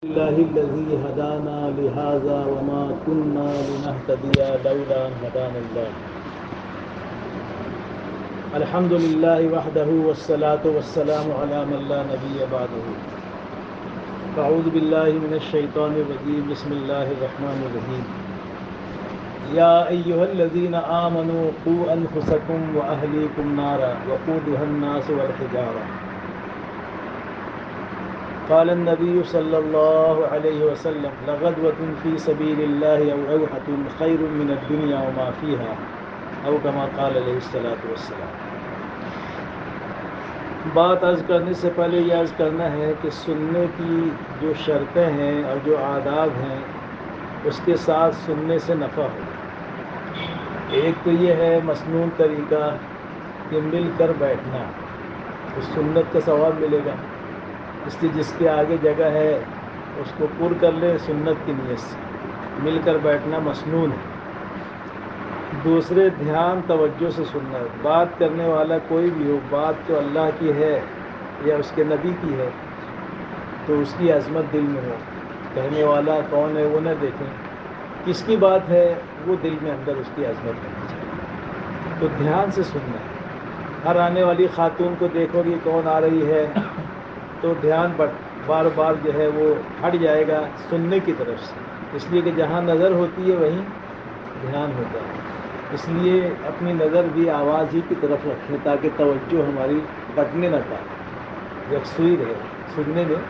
الله الذي هدانا لهذا وما كنا لنهتدي لولا أن هدانا الله. الحمد لله وحده والصلاة والسلام على من لا نبي بعده. أعوذ بالله من الشيطان الرجيم. بسم الله الرحمن الرحيم. يا أيها الذين آمنوا قوا أنفسكم وأهليكم نارا وقودها الناس والحجارة. قال النبي صلى الله عليه وسلم لغدوة في سبيل الله أو روحة خير من الدنيا وما فيها أو كما قال عليه الصلاة والسلام. بات عرض کرنے سے پہلے یہ عرض کرنا ہے کہ سننے کی جو شرطیں ہیں اور جو آداب ہیں اس کے ساتھ سننے سے نفع ہو. ایک تو یہ ہے مسنون طریقہ کہ مل کر بیٹھنا، اس سنت کا ثواب ملے گا، اس لیے جس کے آگے جگہ ہے اس کو پر کر لے سنت کی نیت سے. مل کر بیٹھنا مسنون ہے. دوسرے دھیان توجہ سے سننا. بات کرنے والا کوئی بھی ہو، بات تو اللہ کی ہے یا اس کے نبی کی ہے تو اس کی عظمت دل میں ہو. کہنے والا کون ہے وہ نہ دیکھیں، کس کی بات ہے وہ دل میں اندر اس کی عظمت ہونی چاہیے. تو دھیان سے سننا ہے. ہر آنے والی خاتون کو دیکھو گی کون آ رہی ہے تو دھیان بار بار جو ہے وہ ہٹ جائے گا سننے کی طرف سے، اس لیے کہ جہاں نظر ہوتی ہے وہیں دھیان ہوتا ہے. اس لیے اپنی نظر بھی آواز ہی کی طرف رکھیں تاکہ توجہ ہماری بٹنے نہ پائے، یکسوئی رہے. سننے میں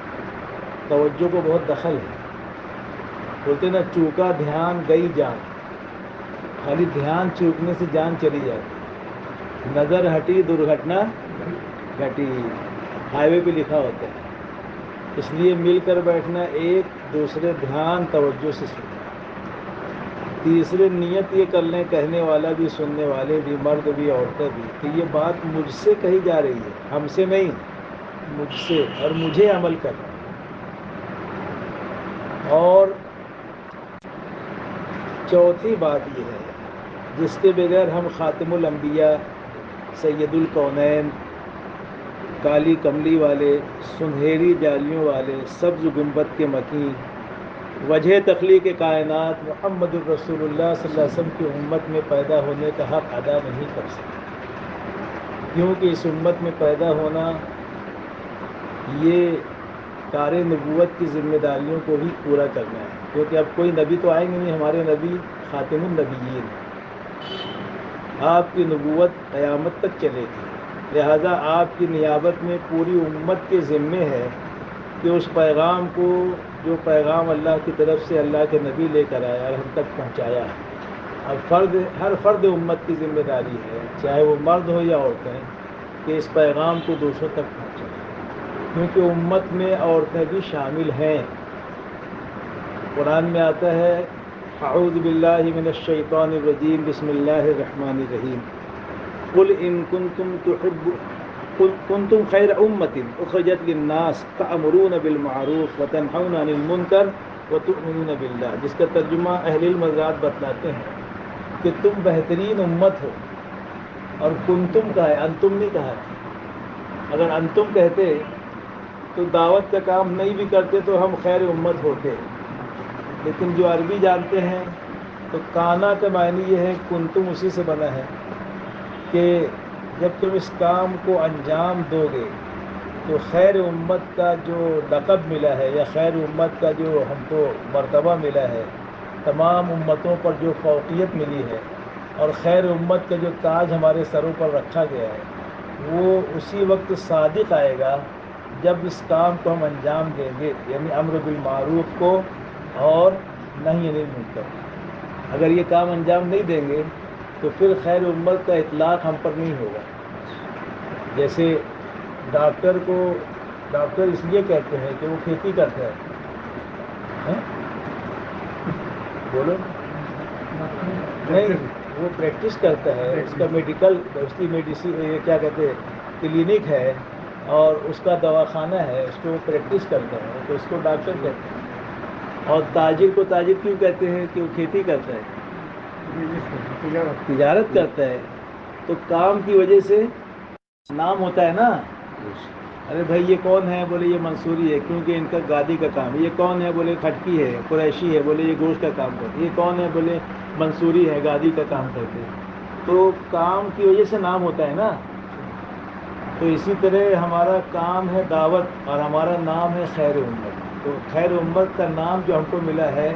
توجہ کو بہت دخل ہے. بولتے نا چوکا دھیان گئی جان. خالی دھیان چوکنے سے جان چلی جاتی. نظر ہٹی درگھٹنا گھٹی، ہائی وے پہ لکھا ہوتا ہے. اس لیے مل کر بیٹھنا، ایک دوسرے دھیان توجہ سے سننا. تیسرے نیت یہ کر لیں کہنے والا بھی سننے والے بھی مرد بھی عورتیں بھی کہ یہ بات مجھ سے کہی جا رہی ہے، ہم سے نہیں، مجھ سے، اور مجھے عمل کرنا. اور چوتھی بات یہ ہے جس کے بغیر ہم خاتم الانبیاء، سید الکونین، کالی کملی والے، سنہری جالیوں والے، سبز گنبد کے مکین، وجہ تخلیق کائنات محمد الرسول اللہ صلی اللہ علیہ وسلم کی امت میں پیدا ہونے کا حق ادا نہیں کر سکتے. کیونکہ اس امت میں پیدا ہونا یہ کار نبوت کی ذمہ داریوں کو بھی پورا کرنا ہے. کیونکہ اب کوئی نبی تو آئیں گے نہیں، ہمارے نبی خاتم النبیین، آپ کی نبوت قیامت تک چلے گی. لہذا آپ کی نیابت میں پوری امت کے ذمے ہے کہ اس پیغام کو، جو پیغام اللہ کی طرف سے اللہ کے نبی لے کر آیا اور ہم تک پہنچایا ہے، اب ہر فرد امت کی ذمہ داری ہے، چاہے وہ مرد ہو یا عورتیں، کہ اس پیغام کو دوسروں تک پہنچائیں. کیونکہ امت میں عورتیں بھی شامل ہیں. قرآن میں آتا ہے اعوذ باللہ من الشیطان الرجیم بسم اللہ الرحمن الرحیم قل ان کنتم خیر امۃ اخرجت للناس تأمرون بالمعروف وتنہون عن المنکر وتؤمنون باللہ، جس کا ترجمہ اہل المزاد بتلاتے ہیں کہ تم بہترین امت ہو. اور کنتم کا ہے، انتم نہیں کہا. اگر انتم کہتے تو دعوت کا کام نہیں بھی کرتے تو ہم خیر امت ہوتے. لیکن جو عربی جانتے ہیں تو کانا کا معنی یہ ہے کنتم اسی سے بنا ہے کہ جب تم اس کام کو انجام دو گے تو خیر امت کا جو لقب ملا ہے یا خیر امت کا جو ہم کو مرتبہ ملا ہے، تمام امتوں پر جو فوقیت ملی ہے اور خیر امت کا جو تاج ہمارے سروں پر رکھا گیا ہے، وہ اسی وقت صادق آئے گا جب اس کام کو ہم انجام دیں گے، یعنی امر بالمعروف کو اور نہی عن المنکر. اگر یہ کام انجام نہیں دیں گے تو پھر خیر امت کا اطلاق ہم پر نہیں ہوگا. جیسے ڈاکٹر کو ڈاکٹر اس لیے کہتے ہیں کہ وہ کھیتی کرتا ہے. بولو نہیں، وہ پریکٹس کرتا ہے، اس کا میڈیکل، اس کی میڈیسن، یہ کیا کہتے ہیں، کلینک ہے اور اس کا دواخانہ ہے، اس کو وہ پریکٹس کرتا ہے تو اس کو ڈاکٹر کہتے ہیں. اور تاجر کو تاجر کیوں کہتے ہیں کہ وہ کھیتی کرتا ہے، تجارت کرتا ہے. تو کام کی وجہ سے نام ہوتا ہے نا. ارے بھائی یہ کون ہے؟ بولے یہ منصوری ہے کیونکہ ان کا گادی کا کام ہے. یہ کون ہے؟ بولے کھٹکی ہے قریشی ہے. بولے یہ گوشت کا کام کرتے. یہ کون ہے؟ بولے منصوری ہے گادی کا کام کرتے. تو کام کی وجہ سے نام ہوتا ہے نا. تو اسی طرح ہمارا کام ہے دعوت اور ہمارا نام ہے خیر امت. تو خیر امت کا نام جو ہم کو ملا ہے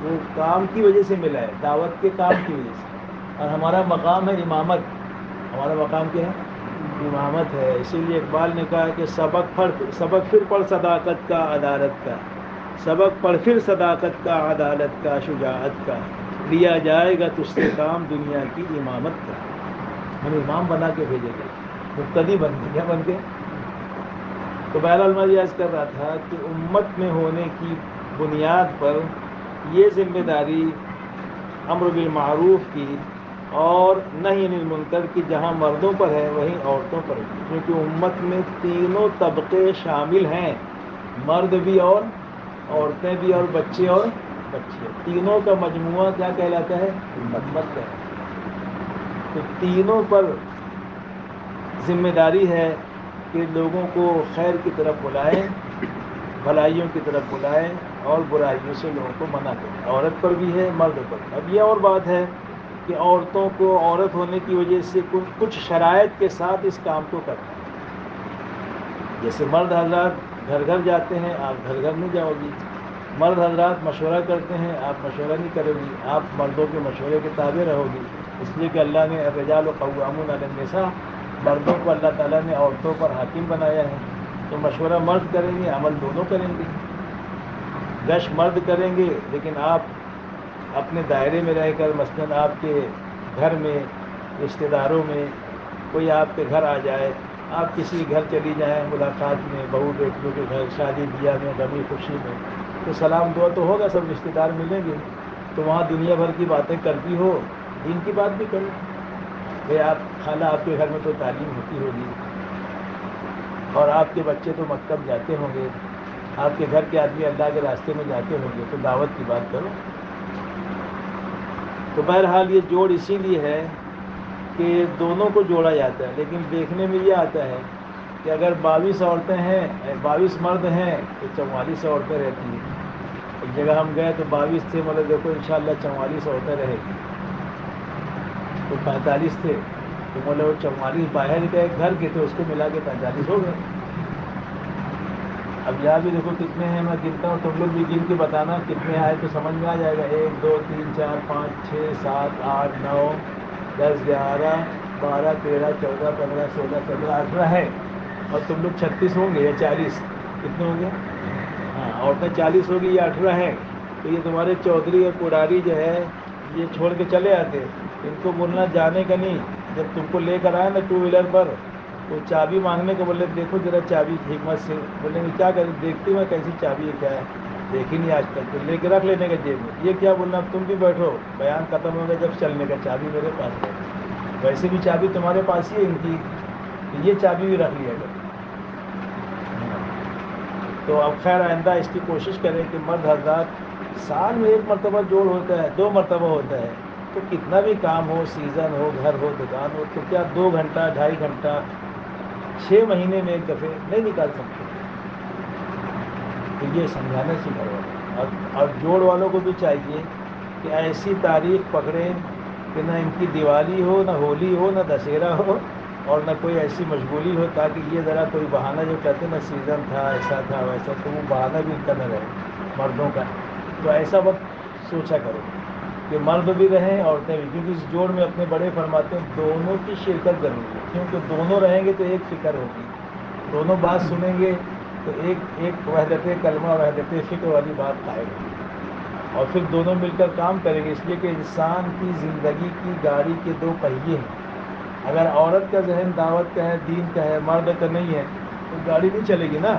وہ کام کی وجہ سے ملا ہے, دعوت کے کام کی وجہ سے. اور ہمارا مقام ہے امامت. ہمارا مقام کیا ہے؟ امامت ہے. اسی لیے اقبال نے کہا کہ سبق پھر پڑھ صداقت کا عدالت کا, سبق پڑھ پھر صداقت کا عدالت کا شجاعت کا, لیا جائے گا تجھ سے کام دنیا کی امامت کا. ہم امام بنا کے بھیجیں گے, مقتدی بن کے. کیا بن کے؟ تو بہرحال میں یہ عرض کر رہا تھا کہ امت میں ہونے کی بنیاد پر یہ ذمہ داری امر بالمعروف کی اور نہی عن المنکر کی جہاں مردوں پر ہے وہیں عورتوں پر بھی, کیونکہ امت میں تینوں طبقے شامل ہیں, مرد بھی اور عورتیں بھی اور بچے اور بچے. تینوں کا مجموعہ کیا کہلاتا ہے؟ امت ہے. تو تینوں پر ذمہ داری ہے کہ لوگوں کو خیر کی طرف بلائیں, بھلائیوں کی طرف بلائیں اور برائیوں سے لوگوں کو منع کریں. عورت پر بھی ہے مرد پر. اب یہ اور بات ہے کہ عورتوں کو عورت ہونے کی وجہ سے کچھ شرائط کے ساتھ اس کام کو کرنا ہے. جیسے مرد حضرات گھر گھر جاتے ہیں, آپ گھر گھر نہیں جاؤ گی. مرد حضرات مشورہ کرتے ہیں, آپ مشورہ نہیں کرو گی. آپ مردوں کے مشورے کے تابع رہو گی. اس لیے کہ اللہ نے الرجال قوامون علی النساء, مردوں کو اللہ تعالیٰ نے عورتوں پر حاکم بنایا ہے. تو مشورہ مرد کریں گے, عمل دونوں کریں گے. گشت مرد کریں گے لیکن آپ اپنے دائرے میں رہ کر, مثلاً آپ کے گھر میں رشتہ داروں میں کوئی آپ کے گھر آ جائے, آپ کسی گھر چلی جائیں ملاقات میں, بہو بیٹیوں کے گھر, شادی بیاہ میں, غمی خوشی میں, تو سلام دعا تو ہوگا, سب رشتہ دار ملیں گے. تو وہاں دنیا بھر کی باتیں کرتی ہو, دین کی بات بھی کرو. بھائی آپ خالہ آپ کے گھر میں تو تعلیم ہوتی ہوگی اور آپ کے بچے تو مکتب جاتے ہوں گے, آپ کے گھر کے آدمی اللہ کے راستے میں جاتے ہوں گے, تو دعوت کی بات کرو. تو بہرحال یہ جوڑ اسی لیے ہے کہ دونوں کو جوڑا جاتا ہے. لیکن دیکھنے میں یہ آتا ہے کہ اگر 22 عورتیں ہیں, 22 مرد ہیں تو 44 عورتیں رہتی ہیں. ایک جگہ ہم گئے تو 22 تھے, مطلب دیکھو انشاءاللہ 44 عورتیں رہے گی. تو 45 تھے, تو مطلب وہ 44 باہر کے گھر کے تھے, اس کو ملا کے 45 ہو گئے. اب یہاں بھی دیکھو کتنے ہیں, میں گنتا ہوں, تم لوگ بھی گن کے بتانا کتنے آئے تو سمجھ میں آ جائے گا. 1 2 3 4 5 6 7 8 9 10 11 12 13 14 15 16 17 18 ہے. اور تم لوگ 36 ہوں گے یا 40, کتنے ہوں گے؟ ہاں, عورتیں 40 ہوگی یا 18 ہیں. تو یہ تمہارے چودھری اور پڑاری جو ہے یہ چھوڑ کے چلے آتے. ان کو بولنا جانے کا نہیں. جب تم کو لے کر آئے نا 2 ویلر پر, تو چابی مانگنے کو بولے دیکھو ذرا چابی حکمت سے. بولیں گے کیا کریں, دیکھتی میں کیسی چابی ہے, کیا ہے, دیکھی نہیں آج تک. تو لے کے رکھ لینے کا جیب میں. یہ کیا بولنا, تم بھی بیٹھو, بیان ختم ہوگا جب چلنے کا, چابی میرے پاس ہے. ویسے بھی چابی تمہارے پاس ہی ہے ان کی, یہ چابی بھی رکھ لیا کر. تو اب خیر آئندہ اس کی کوشش کریں کہ مرد حضرات سال میں 1 مرتبہ جوڑ ہوتا ہے, 2 مرتبہ ہوتا ہے, تو کتنا بھی کام ہو, سیزن ہو, گھر ہو, دکان ہو, تو کیا 2 گھنٹہ 2.5 گھنٹہ 6 مہینے میں ایک دفعہ نہیں نکال سکتے. تو یہ سمجھانا سکھاؤ. اور جوڑ والوں کو بھی چاہیے کہ ایسی تاریخ پکڑیں کہ نہ ان کی دیوالی ہو, نہ ہولی ہو, نہ دشہرا ہو, اور نہ کوئی ایسی مشغولی ہو, تاکہ یہ ذرا کوئی بہانہ جو کہتے ہیں نا سیزن تھا, ایسا تھا, ویسا, تو وہ بہانہ بھی ان کا نہ رہے مردوں کا. تو ایسا وقت سوچا کرو کہ مرد بھی رہیں, عورتیں بھی, کیونکہ اس جوڑ میں اپنے بڑے فرماتے ہیں دونوں کی شرکت ضروری ہے. کیونکہ دونوں رہیں گے تو ایک فکر ہوگی, دونوں بات سنیں گے تو ایک وحدت کلمہ اور وحدت فکر والی بات قائم ہوگی, اور پھر دونوں مل کر کام کریں گے. اس لیے کہ انسان کی زندگی کی گاڑی کے 2 پہیے ہیں. اگر عورت کا ذہن دعوت کا ہے, دین کا ہے, مرد کا نہیں ہے, تو گاڑی نہیں چلے گی نا.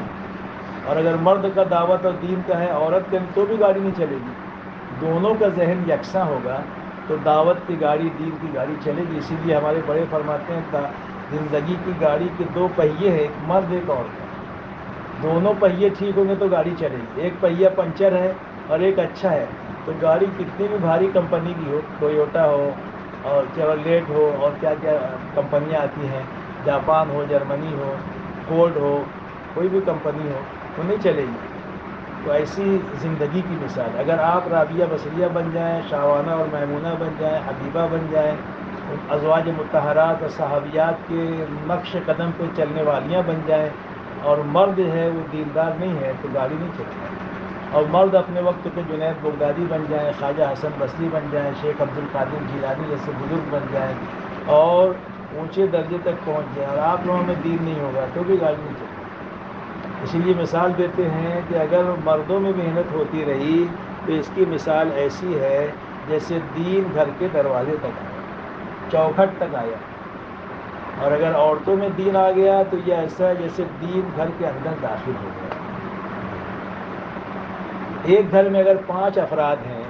اور اگر مرد کا دعوت اور دین کا ہے, عورت کا تو بھی گاڑی نہیں چلے گی. دونوں کا ذہن یکساں ہوگا تو دعوت کی گاڑی, دین کی گاڑی چلے گی. اسی لیے ہمارے بڑے فرماتے ہیں زندگی کی گاڑی کے 2 پہیے ہیں, ایک مرد ایک عورت. دونوں پہیے ٹھیک ہوں گے تو گاڑی چلے گی. ایک پہیہ پنچر ہے اور ایک اچھا ہے, تو گاڑی کتنی بھی بھاری کمپنی کی ہو, ٹویوٹا ہو اور چیورلیٹ ہو, اور کیا کیا کمپنیاں آتی ہیں, جاپان ہو, جرمنی ہو, فورڈ ہو, کوئی بھی کمپنی ہو تو نہیں چلے گی. تو ایسی زندگی کی مثال، اگر آپ رابعہ بصریہ بن جائیں، شاہانہ اور میمونہ بن جائیں، حبیبہ بن جائیں، ازواج مطہرات اور صحابیات کے نقش قدم پہ چلنے والیاں بن جائیں، اور مرد ہے وہ دیندار نہیں ہے تو گاڑی نہیں چلے گی. اور مرد اپنے وقت کے جنید بغدادی بن جائیں، خواجہ حسن بصری بن جائیں، شیخ عبد القادر جیلانی جیسے بزرگ بن جائیں اور اونچے درجے تک پہنچ جائیں، اور آپ لوگوں میں دین نہیں ہوگا تو بھی گاڑی نہیں چلے گی. اسی لیے مثال دیتے ہیں کہ اگر مردوں میں محنت ہوتی رہی تو اس کی مثال ایسی ہے جیسے دین گھر کے دروازے تک آیا، چوکھٹ تک آیا. اور اگر عورتوں میں دین آ گیا تو یہ ایسا ہے جیسے دین گھر کے اندر داخل ہو گیا. ایک گھر میں اگر 5 افراد ہیں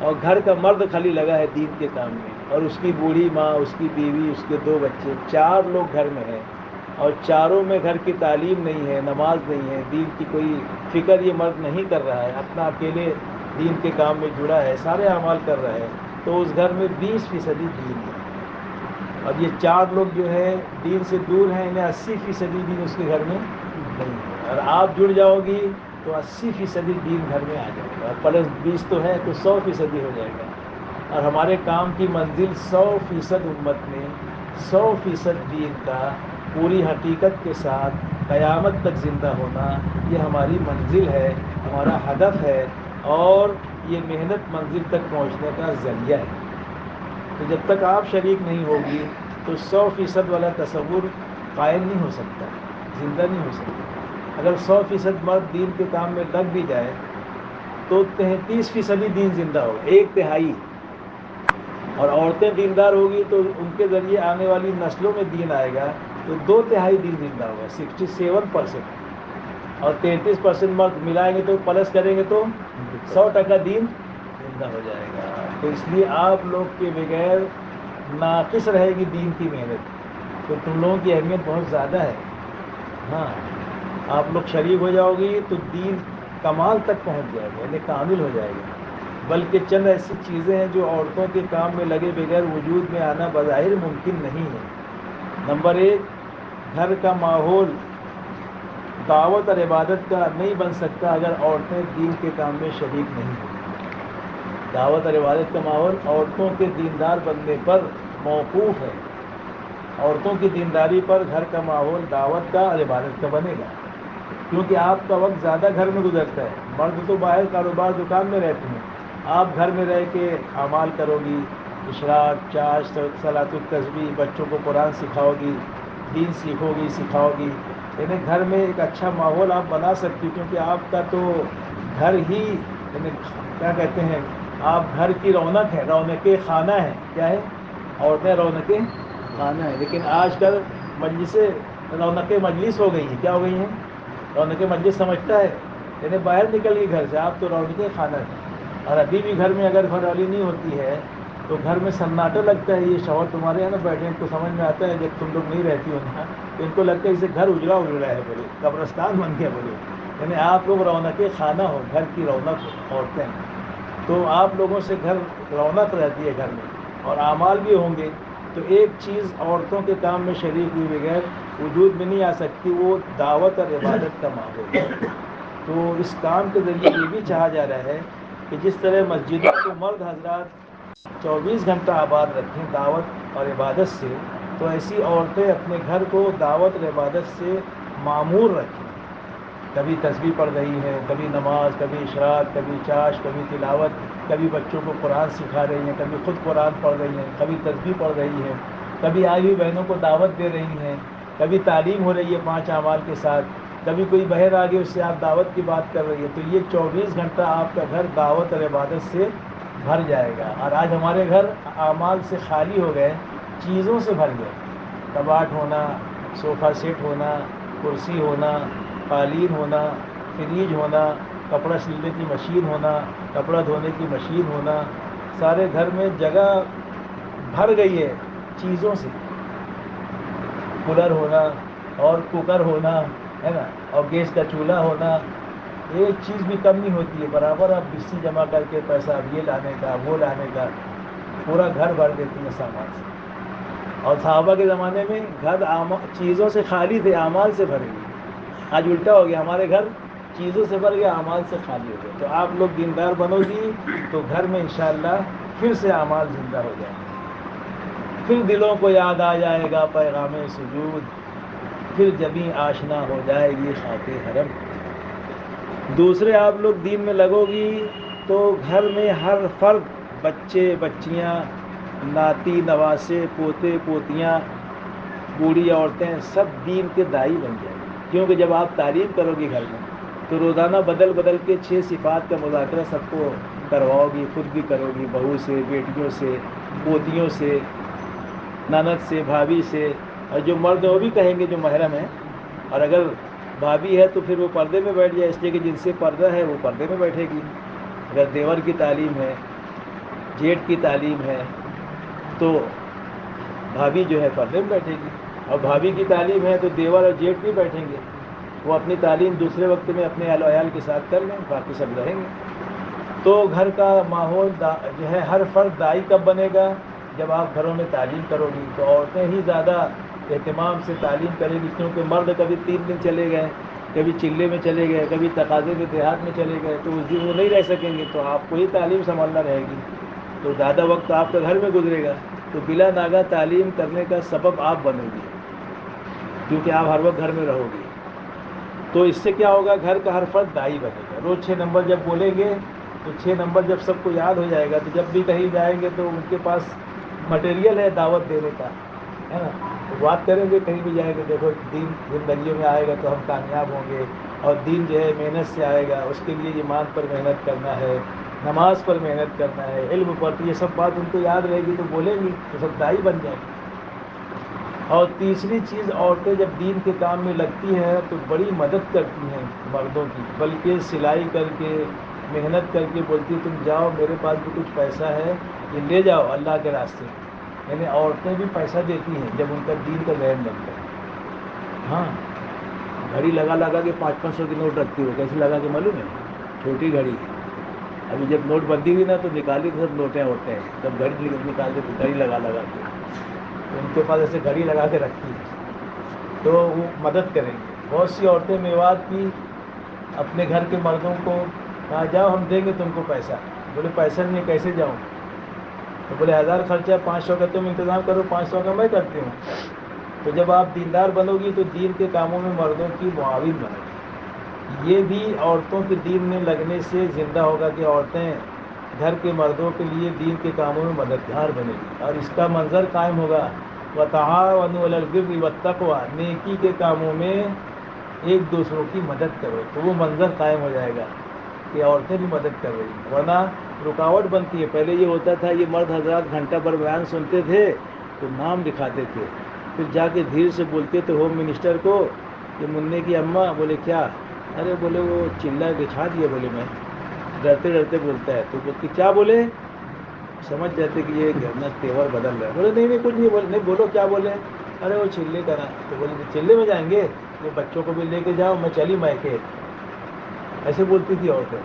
اور گھر کا مرد خالی لگا ہے دین کے کام میں، اور اس کی بوڑھی ماں، اس کی بیوی، اس کے 2 بچے، 4 لوگ گھر میں ہیں، اور چاروں میں گھر کی تعلیم نہیں ہے، نماز نہیں ہے، دین کی کوئی فکر یہ مرد نہیں کر رہا ہے، اپنا اکیلے دین کے کام میں جڑا ہے، سارے اعمال کر رہا ہے، تو اس گھر میں 20% دین ہے. اور یہ 4 لوگ جو ہے دین سے دور ہیں، انہیں 80% دین اس کے گھر میں نہیں ہے. اور آپ جڑ جاؤ گی تو 80% دین گھر میں آ جائے گا، پلس 20 تو ہے تو 100% ہو جائے گا. اور ہمارے کام کی منزل 100% امت میں 100% دین کا پوری حقیقت کے ساتھ قیامت تک زندہ ہونا، یہ ہماری منزل ہے، ہمارا ہدف ہے، اور یہ محنت منزل تک پہنچنے کا ذریعہ ہے. تو جب تک آپ شریک نہیں ہوگی تو 100% والا تصور قائم نہیں ہو سکتا، زندہ نہیں ہو سکتا. اگر 100% مرد دین کے کام میں لگ بھی جائے تو 33% دین زندہ ہو، 1/3. اور عورتیں دیندار ہوگی تو ان کے ذریعے آنے والی نسلوں میں دین آئے گا تو 2/3 دین زندہ ہوگا، 67%. اور 33% مرد ملائیں گے تو پلس کریں گے تو 100% دین زندہ ہو جائے گا. تو اس لیے آپ لوگ کے بغیر ناقص رہے گی دین کی محنت، تو تم لوگوں کی اہمیت بہت زیادہ ہے. ہاں، آپ لوگ شریک ہو جاؤ گی تو دین کمال تک پہنچ جائے گا، یعنی کامل ہو جائے گا. بلکہ چند ایسی چیزیں ہیں جو عورتوں کے کام میں لگے بغیر وجود میں آنا بظاہر ممکن نہیں ہے. نمبر 1، گھر کا ماحول دعوت اور عبادت کا نہیں بن سکتا اگر عورتیں دین کے کام میں شریک نہیں ہوں. دعوت اور عبادت کا ماحول عورتوں کے دیندار بننے پر موقوف ہے. عورتوں کی دینداری پر گھر کا ماحول دعوت کا اور عبادت کا بنے گا، کیونکہ آپ کا وقت زیادہ گھر میں گزرتا ہے. مرد تو باہر کاروبار دکان میں رہتے ہیں، آپ گھر میں رہ کے اعمال کرو گی، اشراق، چاش، صلاۃ التسبیح، بچوں کو قرآن سکھاؤ گی، دین سیکھو گی، سکھاؤ گی. یعنی گھر میں ایک اچھا ماحول آپ بنا سکتی، کیونکہ آپ کا تو گھر ہی یعنی کیا کہتے ہیں، آپ گھر کی رونق ہے، رونق خانہ ہے. کیا ہے؟ عورتیں رونق خانہ ہے. لیکن آج کل رونق مجلس ہو گئی ہیں. کیا ہو گئی ہیں؟ رونق مجلس سمجھتا ہے، یعنی باہر نکل گئی گھر سے، آپ تو رونق خانہ ہے. اور ابھی بھی گھر میں اگر گھر والی نہیں ہوتی ہے تو گھر میں سناٹا لگتا ہے. یہ شوہر تمہارے یہاں نا بیٹھے ہیں، ان کو سمجھ میں آتا ہے جب تم لوگ نہیں رہتی ہو نا تو ان کو لگتا ہے اسے گھر اجڑا ہے، بولے قبرستان بن گیا بولے. یعنی آپ لوگ رونق خانہ ہو، گھر کی رونق ہو عورتیں، تو آپ لوگوں سے گھر رونق رہتی ہے گھر میں، اور اعمال بھی ہوں گے. تو ایک چیز عورتوں کے کام میں شریک ہوئے بغیر وجود میں نہیں آ سکتی، وہ دعوت اور عبادت کا ماحول. تو اس کام کے ذریعے یہ بھی چاہا جا رہا ہے کہ جس طرح مسجدوں کو مرد حضرات 24 گھنٹہ آباد رکھیں دعوت اور عبادت سے، تو ایسی عورتیں اپنے گھر کو دعوت اور عبادت سے معمور رکھیں. کبھی تسبیح پڑھ رہی ہیں، کبھی نماز، کبھی اشراق، کبھی چاش، کبھی تلاوت، کبھی بچوں کو قرآن سکھا رہی ہیں، کبھی خود قرآن پڑھ رہی ہیں، کبھی تسبیح پڑھ رہی ہیں، کبھی آئی ہوئی بہنوں کو دعوت دے رہی ہیں، کبھی تعلیم ہو رہی ہے 5 اعمال کے ساتھ، کبھی کوئی بہر آ گئی اس سے آپ دعوت کی بات کر رہی ہے. تو یہ 24 گھنٹہ آپ کا گھر دعوت اور عبادت سے بھر جائے گا. اور آج ہمارے گھر اعمال سے خالی ہو گئے، چیزوں سے بھر گئے. کباٹ ہونا، صوفہ سیٹ ہونا، کرسی ہونا، قالین ہونا، فریج ہونا، کپڑا سلنے کی مشین ہونا، کپڑا دھونے کی مشین ہونا، سارے گھر میں جگہ بھر گئی ہے چیزوں سے. کولر ہونا اور کوکر ہونا ہے نا، اور گیس کا چولہا ہونا، ایک چیز بھی کم نہیں ہوتی ہے. برابر آپ بسی جمع کر کے پیسہ اب یہ لانے کا وہ لانے کا، پورا گھر بھر دیتی ہیں سامان سے. اور صحابہ کے زمانے میں گھر چیزوں سے خالی تھے، اعمال سے بھرے ہوئے. آج الٹا ہو گیا، ہمارے گھر چیزوں سے بھر گیا، اعمال سے خالی ہو گیا. تو آپ لوگ دیندار بنو گی تو گھر میں انشاءاللہ پھر سے اعمال زندہ ہو جائیں گے، پھر دلوں کو یاد آ جائے گا پیغام سجود، پھر جبیں آشنا ہو جائے گی خاک حرم. دوسرے آپ لوگ دین میں لگو گی تو گھر میں ہر فرد، بچے بچیاں، ناتی نواسے، پوتے پوتیاں، بوڑھی عورتیں، سب دین کے داعی بن جائیں گے. کیونکہ جب آپ تعلیم کرو گی گھر میں تو روزانہ بدل بدل کے 6 صفات کا مذاکرہ سب کو کرواؤ گی، خود بھی کرو گی، بہو سے، بیٹیوں سے، پوتیوں سے، نند سے، بھابھی سے. اور جو مرد وہ بھی کہیں گے جو محرم ہیں، اور اگر بھابھی ہے تو پھر وہ پردے میں بیٹھ جائے، اس لیے کہ جن سے پردہ ہے وہ پردے میں بیٹھے گی. اگر دیور کی تعلیم ہے، جیٹھ کی تعلیم ہے تو بھابھی جو ہے پردے میں بیٹھے گی، اور بھابھی کی تعلیم ہے تو دیور اور جیٹھ بھی بیٹھیں گے. وہ اپنی تعلیم دوسرے وقت میں اپنے اہل و عیال کے ساتھ کر لیں، باقی سب رہیں گے. تو گھر کا ماحول جو ہے ہر فرد داعی کب بنے گا؟ جب آپ گھروں میں تعلیم کرو گی. تو عورتیں ہی زیادہ اہتمام سے تعلیم کریں گی، کیونکہ مرد کبھی 3 دن چلے گئے، کبھی چلے میں چلے گئے، کبھی تقاضے کے دیہات میں چلے گئے، تو اس دن وہ نہیں رہ سکیں گے. تو آپ کو ہی تعلیم سنبھالنا رہے گی، تو زیادہ وقت آپ کا گھر میں گزرے گا. تو بلا ناگہ تعلیم کرنے کا سبب آپ بنو گی، کیونکہ آپ ہر وقت گھر میں رہو گی. تو اس سے کیا ہوگا؟ گھر کا ہر فرد داعی بنے گا. روز 6 نمبر جب بولیں گے تو 6 نمبر جب سب کو یاد ہو جائے گا تو جب بھی کہیں جائیں گے تو ان کے پاس مٹیریل ہے دعوت دینے کا، ہے نا. تو بات کریں گے کہیں بھی جائیں گے، دیکھو دین زندگیوں میں آئے گا تو ہم کامیاب ہوں گے، اور دین جو ہے محنت سے آئے گا، اس کے لیے ایمان پر محنت کرنا ہے، نماز پر محنت کرنا ہے، علم پر. تو یہ سب بات ان کو یاد رہے گی تو بولیں گی تو سب داعی بن جائیں گے. اور تیسری چیز، عورتیں جب دین کے کام میں لگتی ہیں تو بڑی مدد کرتی ہیں مردوں کی، بلکہ سلائی کر کے، محنت کر کے بولتی تم جاؤ میرے پاس بھی کچھ پیسہ ہے یہ لے جاؤ اللہ کے راستے. یعنی عورتیں بھی پیسہ دیتی ہیں جب ان کا دین کا ذہن بنتا ہے. ہاں، گھڑی لگا لگا کے 500-500 کے نوٹ رکھتی ہو، کیسے لگا کے معلوم ہے؟ چھوٹی گھڑی. ابھی جب نوٹ بندی ہوئی نا تو نکالی تو سب نوٹیں ہوتے ہیں، تب گھڑی نکالتے تو گھڑی لگا لگا کے ان کے پاس ایسے گھڑی لگا کے رکھتی ہے تو وہ مدد کریں گے. بہت سی عورتیں میوات کی اپنے گھر کے مردوں کو کہا جاؤ ہم دیں گے تم کو پیسہ. بولے پیسہ نہیں ہے کیسے جاؤں؟ تو بولے 1000 خرچہ، 500 کا تم انتظام کرو، 500 کا میں کرتی ہوں. تو جب آپ دیندار بنو گی تو دین کے کاموں میں مردوں کی معاون بنو گی. یہ بھی عورتوں کے دین میں لگنے سے زندہ ہوگا کہ عورتیں گھر کے مردوں کے لیے دین کے کاموں میں مددگار بنے گی، اور اس کا منظر قائم ہوگا وَتَعَاوَنُوا عَلَى الْبِرِّ وَالتَّقْوَىٰ، نیکی کے کاموں میں ایک دوسروں کی مدد کرو. تو وہ منظر قائم ہو جائے گا کہ عورتیں بھی مدد کر رہی ہیں، ورنہ رکاوٹ بنتی ہے. پہلے یہ ہوتا تھا یہ مرد حضرات گھنٹہ بھر بیان سنتے تھے تو نام دکھاتے تھے، پھر جا کے دھیر سے بولتے تھے ہوم منسٹر کو کہ منع کی اماں. بولے کیا؟ ارے بولے وہ چلا دکھا دیا. بولے میں ڈرتے ڈرتے بولتا ہے. تو بولتی کیا بولے؟ سمجھ جاتے کہ یہ گھرنا تیور بدل رہا ہے. بولے نہیں کچھ نہیں بولے. نہیں بولو کیا بولے؟ ارے وہ چلے کرا. تو بولے چلے میں جائیں گے؟ یہ بچوں کو بھی لے کے جاؤ، میں چلی مائکے. ایسے بولتی تھی عورتیں.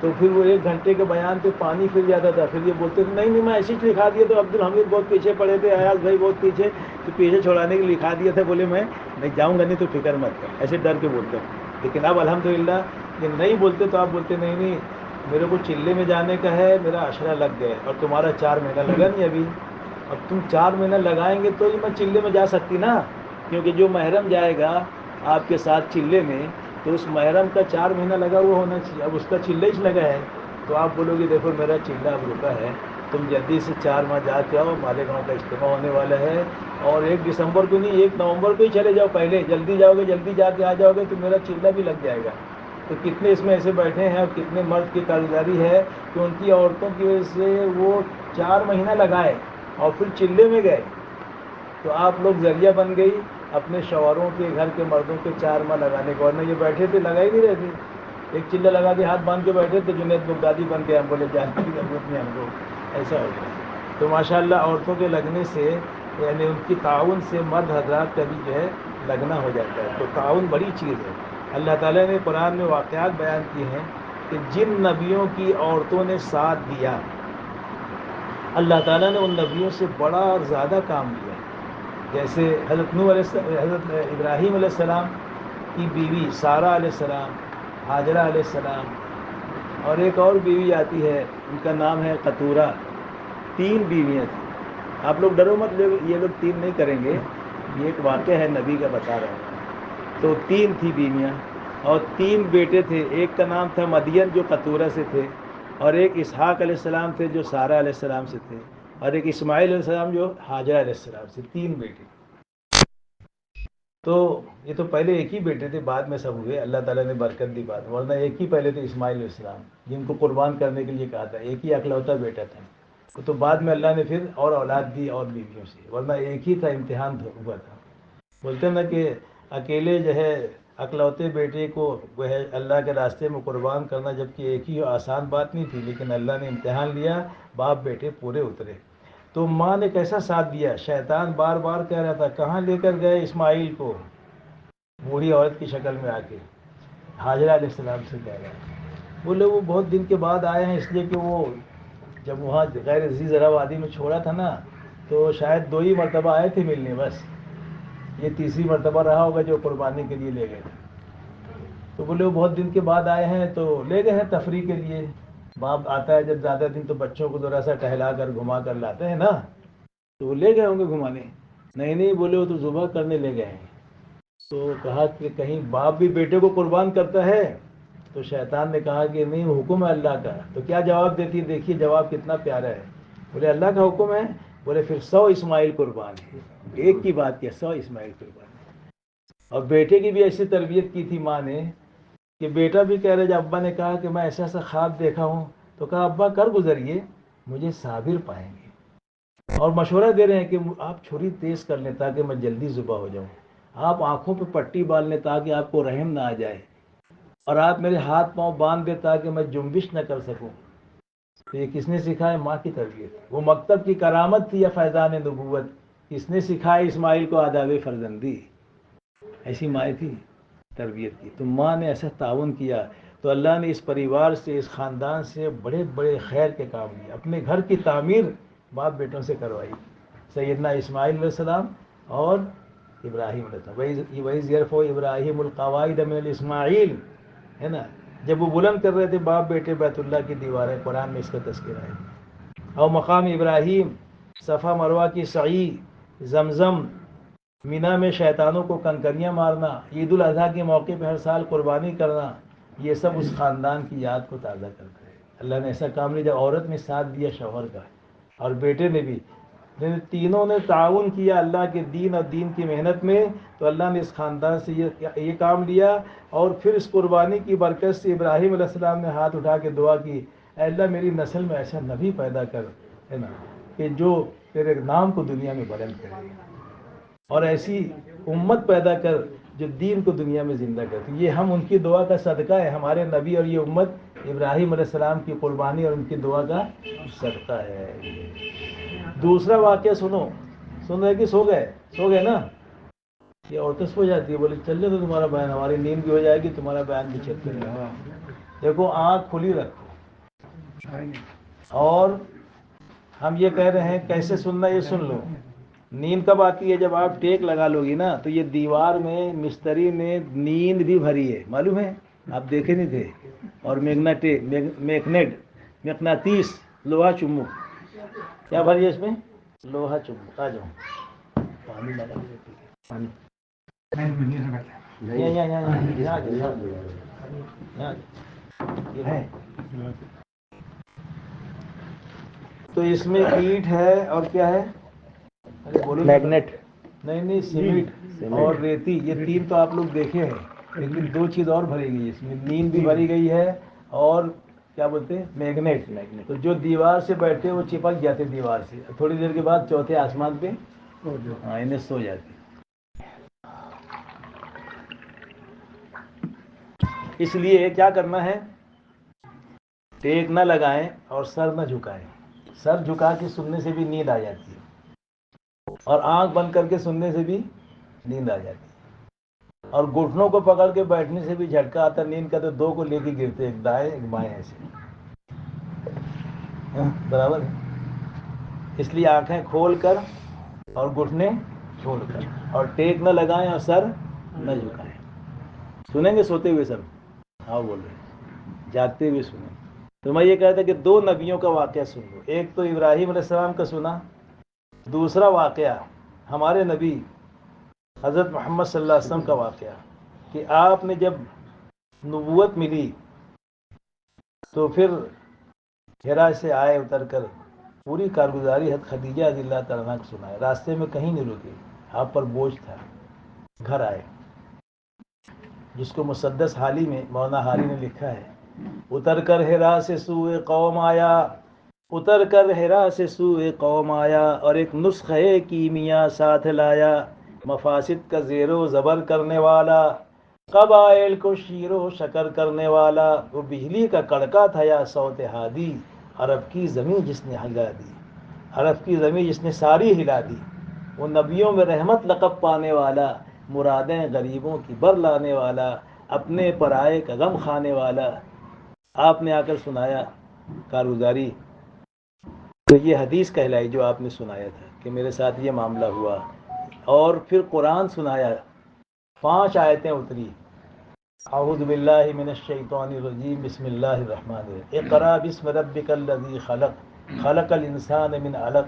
تو پھر وہ 1 گھنٹے کے بیان پہ پانی پھر جاتا تھا. پھر یہ بولتے تھے نہیں میں ایسے ہی لکھا دیا. تو عبدالحمید بہت پیچھے پڑے تھے، ایاز بھائی بہت پیچھے، تو پیچھے چھوڑانے کے لیے لکھا دیا تھا. بولے میں نہیں جاؤں گا، نہیں تو فکر مت کر. ایسے ڈر کے بولتے ہیں. لیکن اب الحمدللہ یہ نہیں بولتے تو آپ بولتے نہیں میرے کو چلے میں جانے کا ہے، میرا عشرہ لگ گیا اور تمہارا 4 مہینہ لگا نہیں ابھی. اب تم 4 مہینہ لگائیں گے تو ہی میں چلے میں جا سکتی نا، کیونکہ جو محرم جائے گا آپ کے ساتھ چلے میں تو اس محرم کا 4 مہینہ لگا ہوا ہونا چاہیے. اب اس کا چلے ہی لگا ہے تو آپ بولو گے دیکھو میرا چلہ اب رکا ہے، تم جلدی سے 4 ماہ جا کے آؤ، مالیگاؤں کا اجتماع ہونے والا ہے، اور 1 دسمبر کو نہیں 1 نومبر کو ہی چلے جاؤ. پہلے جلدی جاؤ گے، جلدی جا کے آ جاؤ گے تو میرا چلہ بھی لگ جائے گا. تو کتنے اس میں ایسے بیٹھے ہیں اور کتنے مرد کی کاروباری ہے کہ ان کی عورتوں کی وجہ سے وہ 4 مہینہ لگائے اور پھر چلے میں گئے. تو آپ لوگ ذریعہ بن گئی اپنے شوہروں کے گھر کے مردوں کے 4 ماہ لگانے کو. ورنہ یہ بیٹھے تھے لگا ہی نہیں رہے تھے، ایک چلہ لگا کے ہاتھ باندھ کے بیٹھے تھے. جنید بغدادی بن کے ہم بولے جانے کی ضرورت نہیں ہم کو، ایسا ہو گیا. تو ماشاءاللہ عورتوں کے لگنے سے یعنی ان کی تعاون سے مرد حضرات کا بھی جو ہے لگنا ہو جاتا ہے. تو تعاون بڑی چیز ہے. اللہ تعالیٰ نے قرآن میں واقعات بیان کیے ہیں کہ جن نبیوں کی عورتوں نے ساتھ دیا اللہ تعالیٰ نے ان نبیوں سے بڑا اور زیادہ کام لیا. جیسے حضرت ابراہیم علیہ السلام کی بیوی سارہ علیہ السلام، ہاجرہ علیہ السلام، اور ایک اور بیوی آتی ہے ان کا نام ہے قطورہ. 3 بیویاں تھیں. آپ لوگ ڈرو مت، یہ لوگ 3 نہیں کریں گے، یہ ایک واقعہ ہے نبی کا بتا رہا ہوں. تو 3 تھی بیویاں اور 3 بیٹے تھے. ایک کا نام تھا مدین جو قطورہ سے تھے، اور ایک اسحاق علیہ السلام تھے جو سارہ علیہ السلام سے تھے، اور ایک اسماعیل علیہ السلام جو ہاجرہ علیہ السلام سے. 3 بیٹے. تو یہ تو پہلے ایک ہی بیٹے تھے، بعد میں سب ہوئے، اللہ تعالیٰ نے برکت دی بات. ورنہ ایک ہی پہلے تھے اسماعیل علیہ السلام، جن کو قربان کرنے کے لیے کہا تھا. ایک ہی اکلوتا بیٹا تھا. تو بعد میں اللہ نے پھر اور اولاد دی اور بیویوں سے، ورنہ ایک ہی تھا، امتحان ہوا تھا. بولتے نا کہ اکیلے جو ہے اکلوتے بیٹے کو وہ ہے اللہ کے راستے میں قربان کرنا، جبکہ ایک ہی آسان بات نہیں تھی، لیکن اللہ نے امتحان لیا، باپ بیٹے پورے اترے. تو ماں نے کیسا ساتھ دیا. شیطان بار بار کہہ رہا تھا کہاں لے کر گئے اسماعیل کو، بوڑھی عورت کی شکل میں آ کے ہاجرہ علیہ السلام سے کہہ رہا ہے. بولے وہ بہت دن کے بعد آئے ہیں، اس لیے کہ وہ جب وہاں غیر ذی زرع وادی میں چھوڑا تھا نا، تو شاید 2 ہی مرتبہ آئے تھے ملنے، بس یہ تیسری مرتبہ رہا ہوگا جو قربانی کے لیے لے گئے تھے. تو بولے وہ بہت دن کے بعد آئے ہیں تو لے گئے ہیں تفریح کے لیے. باپ آتا ہے جب زیادہ دن تو بچوں کو ذرا سا ٹہلا کر گھما کر لاتے ہیں نا، تو وہ لے گئے ہوں گے گھمانے. نہیں بولے وہ تو ذبح کرنے لے گئے ہیں. تو کہا کہ کہیں باپ بھی بیٹے کو قربان کرتا ہے. تو شیطان نے کہا کہ نہیں، حکم ہے اللہ کا. تو کیا جواب دیتی ہے؟ دیکھیے جواب کتنا پیارا ہے. بولے اللہ کا حکم ہے. بولے پھر 100 اسماعیل قربان ہے. ایک کی بات کیا، 100 اسماعیل قربان ہے. اور بیٹے کی بھی ایسی تربیت کی تھی ماں نے کہ بیٹا بھی کہہ رہے جب ابا نے کہا کہ میں ایسا ایسا خواب دیکھا ہوں، تو کہا ابا کر گزریے، مجھے صابر پائیں گے. اور مشورہ دے رہے ہیں کہ آپ چھری تیز کر لیں تاکہ میں جلدی ذبح ہو جاؤں. آپ آنکھوں پہ پٹی باندھ لیں تاکہ آپ کو رحم نہ آ جائے، اور آپ میرے ہاتھ پاؤں باندھ دیں تاکہ میں جنبش نہ کر سکوں. تو یہ کس نے سکھایا؟ ماں کی تربیت. وہ مکتب کی کرامت تھی یا فیضان نبوت؟ کس نے سکھایا اسماعیل کو آداب فرزندی؟ ایسی مائیں تھی تربیت کی. تو ماں نے ایسا تعاون کیا، تو اللہ نے اس پریوار سے، اس خاندان سے بڑے بڑے خیر کے کام کیے. اپنے گھر کی تعمیر باپ بیٹوں سے کروائی. سیدنا اسماعیل علیہ السلام اور ابراہیم علیہ السلام. وَإِذْ يَرْفَعُ إِبْرَاهِيمُ الْقَوَاعِدَ مِنَ الْإِسْمَاعِيلِ، ہے نا، جب وہ بلند کر رہے تھے باپ بیٹے بیت اللہ کی دیواریں، قرآن میں اس کا تذکرہ ہے. اور مقام ابراہیم، صفا مروہ کی سعی، زمزم، مینا میں شیطانوں کو کنکریاں مارنا، عید الاضحیٰ کے موقع پہ ہر سال قربانی کرنا، یہ سب اس خاندان کی یاد کو تازہ کرتا ہے. اللہ نے ایسا کام لیا. جب عورت نے ساتھ دیا شوہر کا، اور بیٹے نے بھی، تینوں نے تعاون کیا اللہ کے دین اور دین کی محنت میں، تو اللہ نے اس خاندان سے یہ کام لیا. اور پھر اس قربانی کی برکت سے ابراہیم علیہ السلام نے ہاتھ اٹھا کے دعا کی، اے اللہ میری نسل میں ایسا نبی پیدا کر، ہے نا، کہ جو تیرے نام کو دنیا میں بلند کرے، اور ایسی امت پیدا کر جو دین کو دنیا میں زندہ کرتی. یہ ہم ان کی دعا کا صدقہ ہے. ہمارے نبی اور یہ امت ابراہیم علیہ السلام کی قربانی اور ان کی دعا کا صدقہ ہے. دوسرا واقعہ سن رہے کہ سو گئے نا. یہ عورتیں سو جاتی ہے، بولے چل جائے تو تمہارا بیان، ہماری نیند بھی ہو جائے گی، تمہارا بیان بھی چلتے رہے گا. دیکھو آنکھ کھلی رکھو. اور ہم یہ کہہ رہے ہیں کیسے سننا، یہ سن لو. نیند کب آتی ہے؟ جب آپ ٹیک لگا لو گی نا، تو یہ دیوار میں مستری نے نیند بھی بھری ہے، معلوم ہے؟ آپ دیکھے نہیں تھے. اور مقناطیس، لوہا چمک، کیا بھری ہے اس میں؟ لوہا چمک. آ جاؤ پانی لگا پانی. تو اس میں اینٹ ہے اور کیا ہے؟ میگنیٹ نہیں، سیمنٹ اور ریتی. یہ 3 تو آپ لوگ دیکھے ہیں، لیکن 2 چیز اور بھری گئی ہے اس میں. نیند بھی بھری گئی ہے، اور کیا بولتے ہیں؟ میگنیٹ. تو جو دیوار سے بیٹھتے وہ چپک جاتے دیوار سے، تھوڑی دیر کے بعد چوتھے آسمان پہ انہیں سو جاتے. اس لیے کیا کرنا ہے؟ ٹیک نہ لگائیں اور سر نہ جھکائیں. سر جھکا کے سننے سے بھی نیند آ جاتی ہے، اور آنکھ بند کر کے سننے سے بھی نیند آ جاتی ہے. اور گھٹنوں کو پکڑ کے بیٹھنے سے بھی جھٹکا آتا نیند کا، تو 2 کو لے کے گرتے، ایک دائیں ایک بائیں ایسے. برابر ہے. اس لیے آنکھیں کھول کر اور گھٹنے چھوڑ کر، اور ٹیک نہ لگائیں اور سر نہ جھکائیں. سنیں گے سوتے ہوئے سب؟ ہاں بول رہے ہیں جاگتے ہوئے سنیں. تو میں یہ کہتا کہ 2 نبیوں کا واقعہ سن لو. ایک تو ابراہیم علیہ السلام کا سنا، دوسرا واقعہ ہمارے نبی حضرت محمد صلی اللہ علیہ وسلم کا واقعہ کہ آپ نے جب نبوت ملی تو پھر ہرا سے آئے اتر کر پوری کارگزاری حضرت خدیجہ رضی اللہ تعالیٰ عنہ کو سنائے. راستے میں کہیں نہیں رکے، آپ پر بوجھ تھا. گھر آئے، جس کو مسدس حالی میں مولانا حالی نے لکھا ہے، اتر کر ہرا سے سوئے قوم آیا، اتر کر ہرا سے سوئے قوم آیا، اور ایک نسخہ کیمیا ساتھ لایا، مفاسد کا زیر و زبر کرنے والا، قبائل کو شیر و شکر کرنے والا. وہ بجلی کا کڑکا تھا یا صوت ہادی، عرب کی زمین جس نے ہلا دی، عرب کی زمین جس نے ساری ہلا دی. وہ نبیوں میں رحمت لقب پانے والا، مرادیں غریبوں کی بر لانے والا، اپنے پرائے کا غم کھانے والا. آپ نے آ کر سنایا کارگزاری. تو یہ حدیث کہلائی جو آپ نے سنایا تھا کہ میرے ساتھ یہ معاملہ ہوا. اور پھر قرآن سنایا، 5 آیتیں اتری. اعوذ باللہ من الشیطان الرجیم، بسم اللہ الرحمن الرحیم. اقرا بسم ربک الذی خلق، خلق الانسان من علق،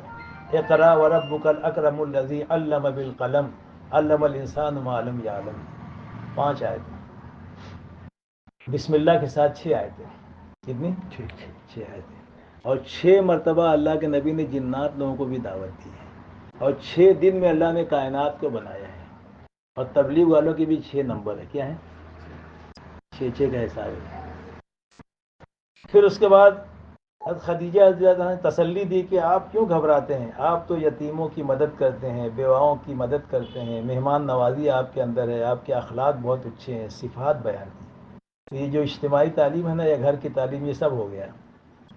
اقرا وربک الاکرم الذی علم بالقلم، علم الانسان ما لم یعلم. 5 آیتیں. بسم اللہ کے ساتھ 6 آیتیں. کتنی؟ 6 آیتیں. اور 6 مرتبہ اللہ کے نبی نے جنات لوگوں کو بھی دعوت دی ہے، اور 6 دن میں اللہ نے کائنات کو بنایا ہے. اور تبلیغ والوں کے بھی 6 نمبر ہے. کیا ہے؟ 6 کا حساب ہے. پھر اس کے بعد حضرت خدیجہ رضی اللہ عنہا نے تسلی دی کہ آپ کیوں گھبراتے ہیں، آپ تو یتیموں کی مدد کرتے ہیں، بیواؤں کی مدد کرتے ہیں، مہمان نوازی آپ کے اندر ہے، آپ کے اخلاق بہت اچھے ہیں. صفات بیان کی. تو یہ جو اجتماعی تعلیم ہے نا، یا گھر کی تعلیم، یہ سب ہو گیا.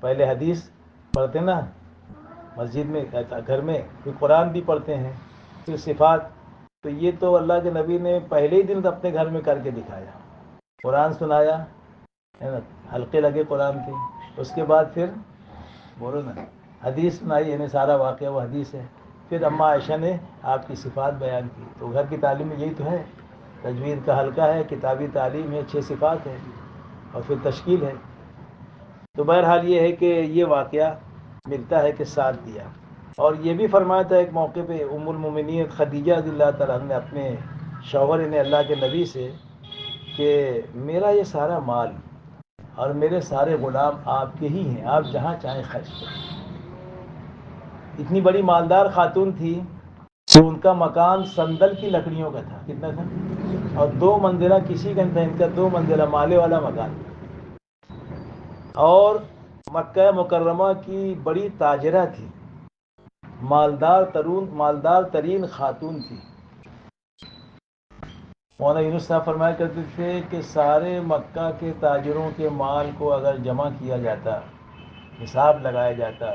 پہلے حدیث پڑھتے نا مسجد میں، گھر میں، پھر قرآن بھی پڑھتے ہیں، پھر صفات. تو یہ تو اللہ کے نبی نے پہلے ہی دن اپنے گھر میں کر کے دکھایا. قرآن سنایا ہے نا، حلقے لگے قرآن کے. اس کے بعد پھر بولو نا حدیث سنائی، یعنی سارا واقعہ وہ حدیث ہے. پھر اماں عائشہ نے آپ کی صفات بیان کی. تو گھر کی تعلیم میں یہی تو ہے. تجوید کا حلقہ ہے، کتابی تعلیم ہے، 6 صفات ہے، اور پھر تشکیل ہے. تو بہرحال یہ ہے کہ یہ واقعہ ملتا ہے کہ ساتھ دیا. اور یہ بھی فرمایا تھا ایک موقع پہ ام المومنین خدیجہ رضی اللہ تعالیٰ عنہ نے اپنے شوہر نے اللہ کے نبی سے کہ میرا یہ سارا مال اور میرے سارے غلام آپ کے ہی ہیں، آپ جہاں چاہیں خرچ کریں. اتنی بڑی مالدار خاتون تھی کہ ان کا مکان سندل کی لکڑیوں کا تھا. کتنا تھا؟ اور 2 منزلہ کسی کا نہیں تھا، ان کا 2 منزلہ مالے والا مکان. اور مکہ مکرمہ کی بڑی تاجرہ تھی، مالدار ترین خاتون تھی. مولانا یونس صاحب فرمایا کرتے تھے کہ سارے مکہ کے تاجروں کے مال کو اگر جمع کیا جاتا، حساب لگایا جاتا،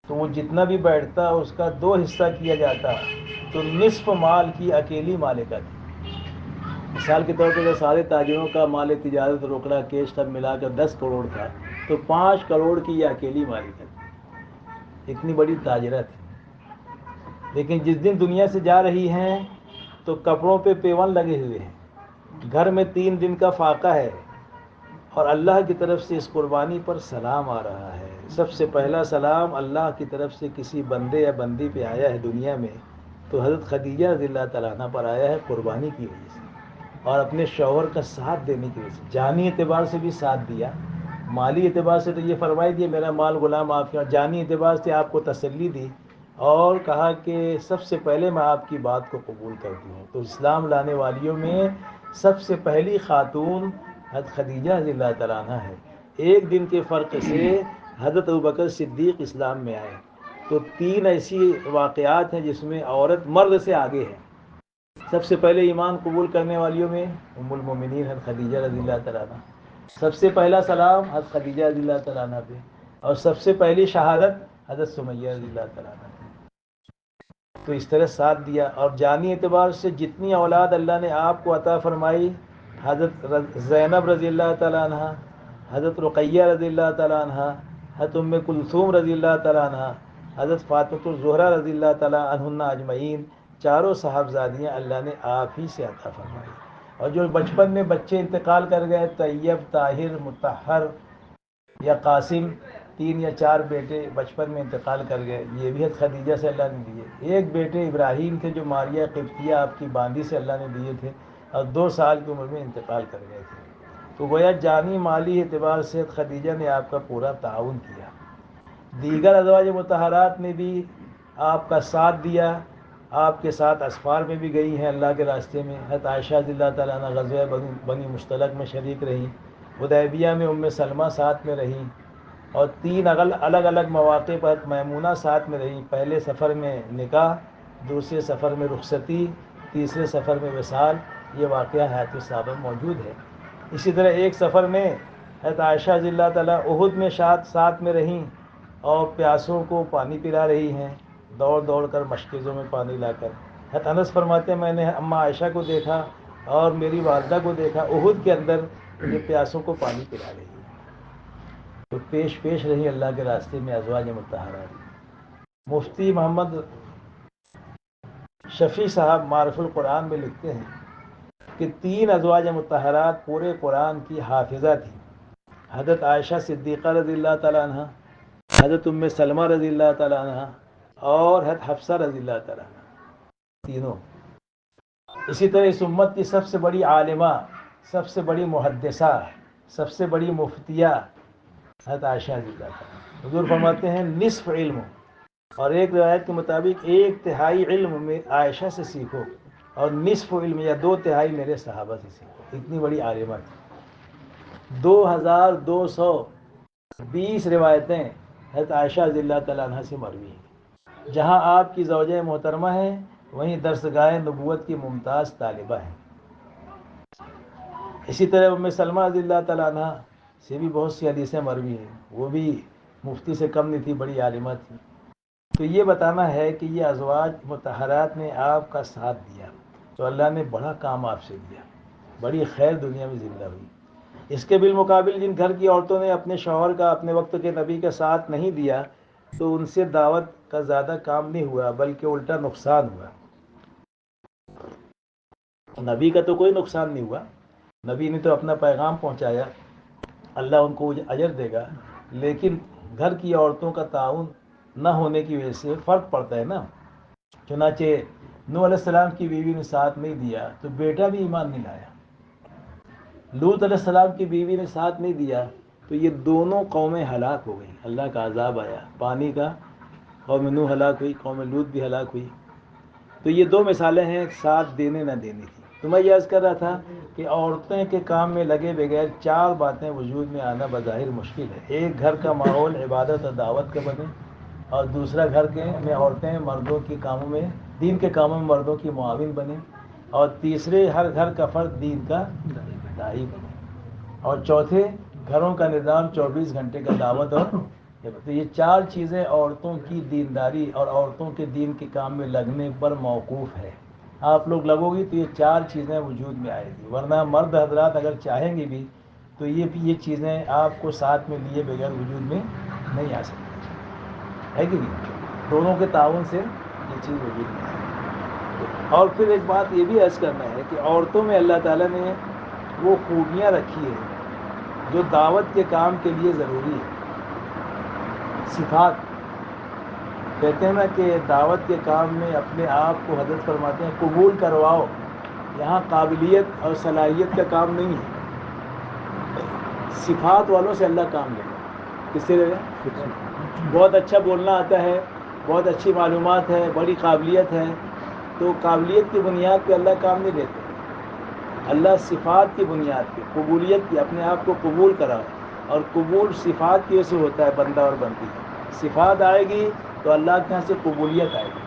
تو وہ جتنا بھی بیٹھتا اس کا 2 حصہ کیا جاتا تو نصف مال کی اکیلی مالکہ تھی. مثال کے طور پر سارے تاجروں کا مال تجارت روکڑا کیش سب ملا کر 10 کروڑ تھا، تو 5 کروڑ کی یہ اکیلی مالکہ تھی. اتنی بڑی تاجرہ تھی. لیکن جس دن دنیا سے جا رہی ہیں تو کپڑوں پہ پیون لگے ہوئے ہیں، گھر میں 3 دن کا فاقہ ہے، اور اللہ کی طرف سے اس قربانی پر سلام آ رہا ہے. سب سے پہلا سلام اللہ کی طرف سے کسی بندے یا بندی پہ آیا ہے دنیا میں تو حضرت خدیجہ رضی اللہ تعالیٰ عنہ پر آیا ہے، قربانی کی وجہ سے اور اپنے شوہر کا ساتھ دینے کی وجہ سے. جانی اعتبار سے بھی ساتھ دیا، مالی اعتبار سے تو یہ فرمائی دیا میرا مال غلام آپ کے، اور جانی اعتبار سے آپ کو تسلی دی اور کہا کہ سب سے پہلے میں آپ کی بات کو قبول کرتی ہوں. تو اسلام لانے والیوں میں سب سے پہلی خاتون حضرت خدیجہ رضی اللہ تعالیٰ عنہ ہے. 1 دن کے فرق سے حضرت ابوبکر صدیق اسلام میں آئے. تو 3 ایسی واقعات ہیں جس میں عورت مرد سے آگے ہے. سب سے پہلے ایمان قبول کرنے والیوں میں ام المومنین حضرت خدیجہ رضی اللہ تعالیٰ عنہ. سب سے پہلا سلام حضرت خدیجہ رضی اللہ تعالیٰ عنہ پہ، اور سب سے پہلی شہادت حضرت سمیہ رضی اللہ تعالیٰ عنہ پہ. تو اس طرح ساتھ دیا. اور جانی اعتبار سے جتنی اولاد اللہ نے آپ کو عطا فرمائی، حضرت زینب رضی اللہ تعالیٰ عنہ، حضرت رقیہ رضی اللہ تعالیٰ عنہ، حضرت ام کلثوم رضی اللہ تعالیٰ عنہ، حضرت فاطمہ الزہرا رضی اللہ تعالیٰ عنہن اجمعین، 4 صاحبزادیاں اللہ نے آپ ہی سے عطا فرمائی. اور جو بچپن میں بچے انتقال کر گئے، طیب، طاہر، مطہر یا قاسم، 3 یا 4 بیٹے بچپن میں انتقال کر گئے، یہ بھی حضرت خدیجہ سے اللہ نے دیے۔ ایک بیٹے ابراہیم تھے جو ماریہ قبطیہ آپ کی باندی سے اللہ نے دیے تھے، اور 2 سال کی عمر میں انتقال کر گئے تھے۔ تو گویا جانی مالی اعتبار سے خدیجہ نے آپ کا پورا تعاون کیا۔ دیگر ازواج مطہرات نے بھی آپ کا ساتھ دیا، آپ کے ساتھ اسفار میں بھی گئی ہیں اللہ کے راستے میں۔ حضرت عائشہ رضی اللہ تعالیٰ عنہ غزوہ بنی مشتلق میں شریک رہیں، حدیبیہ میں ام سلمہ ساتھ میں رہیں، اور 3 الگ الگ مواقع پر میمونہ ساتھ میں رہیں۔ پہلے سفر میں نکاح، دوسرے سفر میں رخصتی، تیسرے سفر میں وصال، یہ واقعہ حیات الصحابہ موجود ہے۔ اسی طرح ایک سفر میں حضرت عائشہ رضی اللہ تعالیٰ احد میں ساتھ میں رہیں، اور پیاسوں کو پانی پلا رہی ہیں، دوڑ دوڑ کر مشکزوں میں پانی لا کر۔ حضرت انس فرماتے ہیں میں نے اماں عائشہ کو دیکھا اور میری والدہ کو دیکھا احد کے اندر یہ پیاسوں کو پانی پلا رہی ہے۔ تو پیش رہی اللہ کے راستے میں ازواج مطہرات۔ مفتی محمد شفیع صاحب معرف القرآن میں لکھتے ہیں کہ 3 ازواج مطہرات پورے قرآن کی حافظہ تھیں، حضرت عائشہ صدیقہ رضی اللہ تعالیٰ عنہ، حضرت ام سلمہ رضی اللہ تعالیٰ عنہ، اور حضرت حفصہ رضی اللہ تعالیٰ عنہ، تینوں۔ اسی طرح اس امت کی سب سے بڑی عالمہ، سب سے بڑی محدثہ، سب سے بڑی مفتیہ حضرت عائشہ رضی اللہ تعالیٰ۔ حضور فرماتے ہیں نصف علم، اور ایک روایت کے مطابق 1/3 علم میں عائشہ سے سیکھو، اور نصف علم یا 2/3 میرے صحابہ سے سیکھو۔ اتنی بڑی عالمہ تھی۔ 2220 روایتیں حضرت عائشہ رضی اللہ تعالیٰ عنہ سے مروی ہیں۔ جہاں آپ کی زوجہ محترمہ ہیں، وہیں درسگاہ نبوت کی ممتاز طالبہ ہیں۔ اسی طرح ام سلمہ رضی اللہ تعالیٰ عنہ سے بھی بہت سی حدیثیں مروی ہیں، وہ بھی مفتی سے کم نہیں تھی، بڑی عالمہ تھی۔ تو یہ بتانا ہے کہ یہ ازواج مطہرات نے آپ کا ساتھ دیا، تو اللہ نے بڑا کام آپ سے دیا، بڑی خیر دنیا میں زندہ ہوئی۔ اس کے بالمقابل جن گھر کی عورتوں نے اپنے شوہر کا، اپنے وقت کے نبی کا ساتھ نہیں دیا، تو ان سے دعوت کا زیادہ کام نہیں ہوا، بلکہ الٹا نقصان ہوا۔ نبی کا تو کوئی نقصان نہیں ہوا، نبی نے تو اپنا پیغام پہنچایا، اللہ ان کو اجر دے گا، لیکن گھر کی عورتوں کا تعاون نہ ہونے کی وجہ سے فرق پڑتا ہے نا۔ چنانچہ نوح علیہ السلام کی بیوی نے ساتھ نہیں دیا تو بیٹا بھی ایمان نہیں لایا، لوط علیہ السلام کی بیوی نے ساتھ نہیں دیا تو یہ دونوں قومیں ہلاک ہو گئیں، اللہ کا عذاب آیا، پانی کا، قوم نوح ہلاک ہوئی، قوم لوط بھی ہلاک ہوئی۔ تو یہ 2 مثالیں ہیں ساتھ دینے نہ دینے کی۔ تو میں یہ عرض کر رہا تھا کہ عورتیں کے کام میں لگے بغیر 4 باتیں وجود میں آنا بظاہر مشکل ہے۔ ایک، گھر کا ماحول عبادت اور دعوت کا بنے، اور دوسرا، گھر کے میں عورتیں مردوں کے کاموں میں، دین کے کاموں میں مردوں کی معاون بنے، اور تیسرے، ہر گھر کا فرد دین کا داعی بنے، اور چوتھے، گھروں کا نظام 24 گھنٹے کا دعوت اور تو یہ 4 چیزیں عورتوں کی دینداری اور عورتوں کے دین کے کام میں لگنے پر موقوف ہے۔ آپ لوگ لگو گی تو یہ 4 چیزیں وجود میں آئے گی، ورنہ مرد حضرات اگر چاہیں گے بھی تو یہ چیزیں آپ کو ساتھ میں لیے بغیر وجود میں نہیں آ سکتی، ہے کہ نہیں؟ دونوں کے تعاون سے یہ چیز وجود میں آئے۔ اور پھر ایک بات یہ بھی عرض کرنا ہے کہ عورتوں میں اللہ تعالیٰ نے وہ خوبیاں رکھی ہیں جو دعوت کے کام کے لیے ضروری ہے۔ صفات، کہتے ہیں نا کہ دعوت کے کام میں اپنے آپ کو حضرت فرماتے ہیں قبول کرواؤ، یہاں قابلیت اور صلاحیت کا کام نہیں ہے، صفات والوں سے اللہ کام لے گا۔ کس سے لے گا؟ بہت اچھا بولنا آتا ہے، بہت اچھی معلومات ہے، بڑی قابلیت ہے، تو قابلیت کی بنیاد پہ اللہ کام نہیں دیتے، اللہ صفات کی بنیاد پہ، قبولیت کی، اپنے آپ کو قبول کرا، اور قبول صفات کی وجہ سے ہوتا ہے بندہ اور بندی۔ صفات آئے گی تو اللہ کے یہاں سے قبولیت آئے گی،